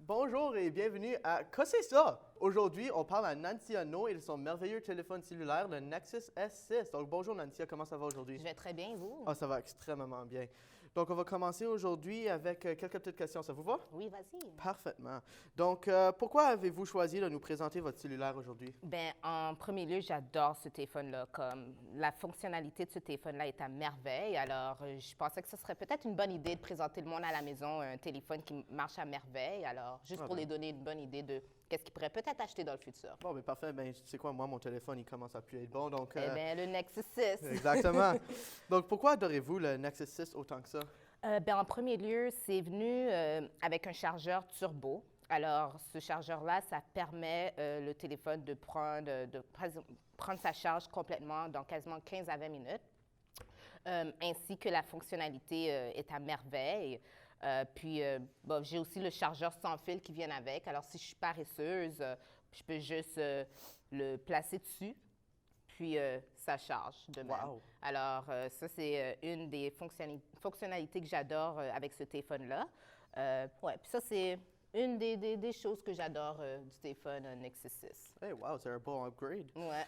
Speaker 18: Bonjour et bienvenue à Qu'est-ce que c'est ça? Aujourd'hui, on parle à Nancy Arnaud et de son merveilleux téléphone cellulaire, le Nexus S6. Donc, bonjour Nancy, comment ça va aujourd'hui?
Speaker 1: Je vais très bien, vous?
Speaker 18: Ah, ça va extrêmement bien. Donc, on va commencer aujourd'hui avec quelques petites questions. Ça vous va?
Speaker 1: Oui, vas-y.
Speaker 18: Parfaitement. Donc, pourquoi avez-vous choisi de nous présenter votre cellulaire aujourd'hui?
Speaker 1: Bien, en premier lieu, j'adore ce téléphone-là. Comme la fonctionnalité de ce téléphone-là est à merveille. Alors, je pensais que ce serait peut-être une bonne idée de présenter le monde à la maison un téléphone qui marche à merveille. Alors, juste pour les donner une bonne idée de qu'est-ce qu'ils pourraient peut-être acheter dans le futur.
Speaker 18: Bon, mais parfait. Ben, tu sais quoi, moi, mon téléphone, il commence à plus être bon, donc...
Speaker 1: Eh bien, le Nexus 6.
Speaker 18: Exactement. Donc, pourquoi adorez-vous le Nexus 6 autant que ça?
Speaker 1: Ben, en premier lieu, c'est venu avec un chargeur turbo. Alors, ce chargeur-là, ça permet le téléphone de prendre sa charge complètement dans quasiment 15 à 20 minutes, ainsi que la fonctionnalité est à merveille. Puis, j'ai aussi le chargeur sans fil qui vient avec. Alors, si je suis paresseuse, je peux juste le placer dessus, puis ça charge de même.
Speaker 18: Wow.
Speaker 1: Alors, ça, c'est une des fonctionnalités que j'adore avec ce téléphone-là. Puis ça, c'est une des choses que j'adore du téléphone Nexus 6.
Speaker 18: Hey, wow, c'est un bon upgrade.
Speaker 1: Ouais.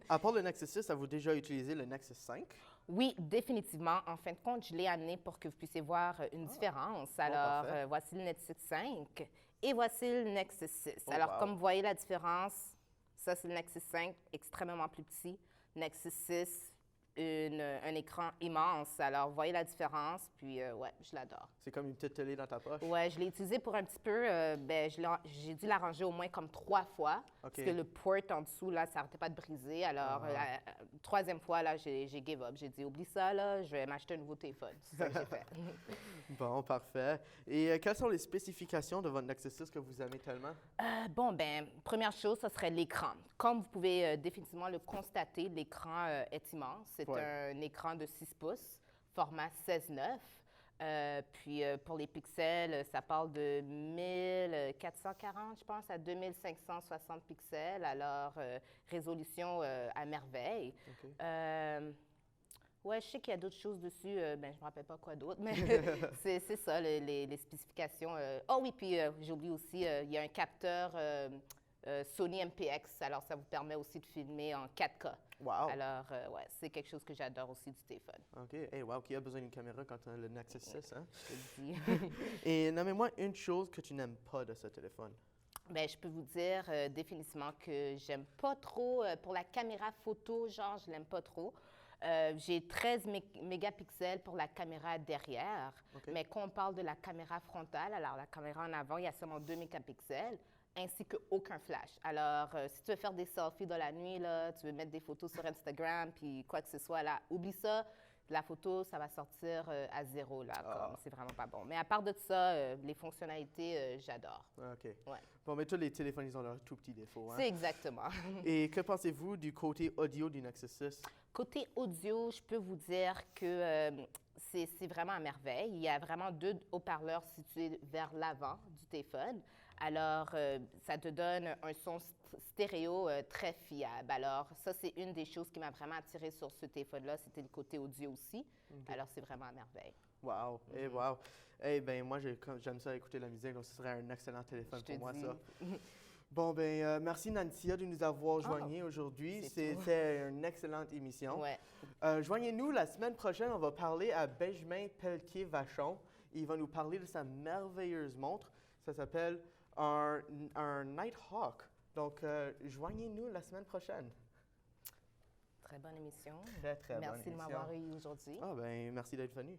Speaker 18: À part le Nexus 6, avez-vous déjà utilisé le Nexus 5?
Speaker 1: Oui, définitivement. En fin de compte, je l'ai amené pour que vous puissiez voir une différence. Alors, voici le Nexus 5 et voici le Nexus 6.
Speaker 18: Oh,
Speaker 1: Alors,
Speaker 18: wow.
Speaker 1: comme vous voyez la différence, ça, c'est le Nexus 5, extrêmement plus petit. Nexus 6, un écran immense. Alors, vous voyez la différence, puis je l'adore.
Speaker 18: C'est comme une petite télé dans ta poche?
Speaker 1: Ouais, je l'ai utilisé pour un petit peu. J'ai dû l'arranger au moins comme 3 fois.
Speaker 18: OK.
Speaker 1: Parce que le port en dessous, là, ça n'arrêtait pas de briser. Alors, la troisième fois, là, j'ai give up. J'ai dit, oublie ça, là, je vais m'acheter un nouveau téléphone. C'est ça que j'ai fait.
Speaker 18: Bon, parfait. Et quelles sont les spécifications de votre Nexus 6 que vous aimez tellement?
Speaker 1: Première chose, ce serait l'écran. Comme vous pouvez définitivement le constater, l'écran est immense. C'est un écran de 6 pouces, format 16:9. Puis pour les pixels, ça parle de 1440, je pense, à 2560 pixels. Alors, résolution à merveille.
Speaker 18: OK.
Speaker 1: Je sais qu'il y a d'autres choses dessus. Je ne me rappelle pas quoi d'autre, mais c'est ça, les spécifications. Puis j'ai oublié aussi, il y a un capteur Sony MPX. Alors, ça vous permet aussi de filmer en 4K.
Speaker 18: Wow!
Speaker 1: Alors, c'est quelque chose que j'adore aussi du téléphone.
Speaker 18: OK. Hey, wow, qui a besoin d'une caméra quand on a le Nexus 6, hein?
Speaker 1: Je te le dis.
Speaker 18: Et nommez-moi une chose que tu n'aimes pas de ce téléphone.
Speaker 1: Bien, je peux vous dire définitivement que j'aime pas trop, pour la caméra photo, genre, je l'aime pas trop. J'ai 13 mégapixels pour la caméra derrière, mais quand on parle de la caméra frontale, alors la caméra en avant, il y a seulement 2 mégapixels, ainsi qu'aucun flash. Alors, si tu veux faire des selfies dans la nuit, là, tu veux mettre des photos sur Instagram, puis quoi que ce soit, là, oublie ça. La photo, ça va sortir à 0, là, comme c'est vraiment pas bon. Mais à part de ça, les fonctionnalités, j'adore.
Speaker 18: OK.
Speaker 1: Ouais.
Speaker 18: Bon, mais tous les téléphones, ils ont leurs tout petits défauts, hein?
Speaker 1: C'est exactement.
Speaker 18: Et que pensez-vous du côté audio du Nexus 6?
Speaker 1: Côté audio, je peux vous dire que c'est vraiment à merveille. Il y a vraiment 2 haut-parleurs situés vers l'avant du téléphone. Alors, ça te donne un son stéréo très fiable. Alors, ça, c'est une des choses qui m'a vraiment attirée sur ce téléphone-là. C'était le côté audio aussi. Alors, c'est vraiment à merveille.
Speaker 18: Wow! Eh, wow! Eh bien, moi, j'aime ça écouter la musique, donc ce serait un excellent téléphone pour moi, ça. Bon, merci Nancy de nous avoir joignés aujourd'hui. C'était une excellente émission.
Speaker 1: Ouais.
Speaker 18: Joignez-nous la semaine prochaine, on va parler à Benjamin Pelletier-Vachon. Il va nous parler de sa merveilleuse montre. Ça s'appelle un Nighthawk. Donc, joignez-nous la semaine prochaine.
Speaker 1: Très bonne émission.
Speaker 18: Très bonne émission.
Speaker 1: Merci de m'avoir eu aujourd'hui.
Speaker 18: Merci d'être venu.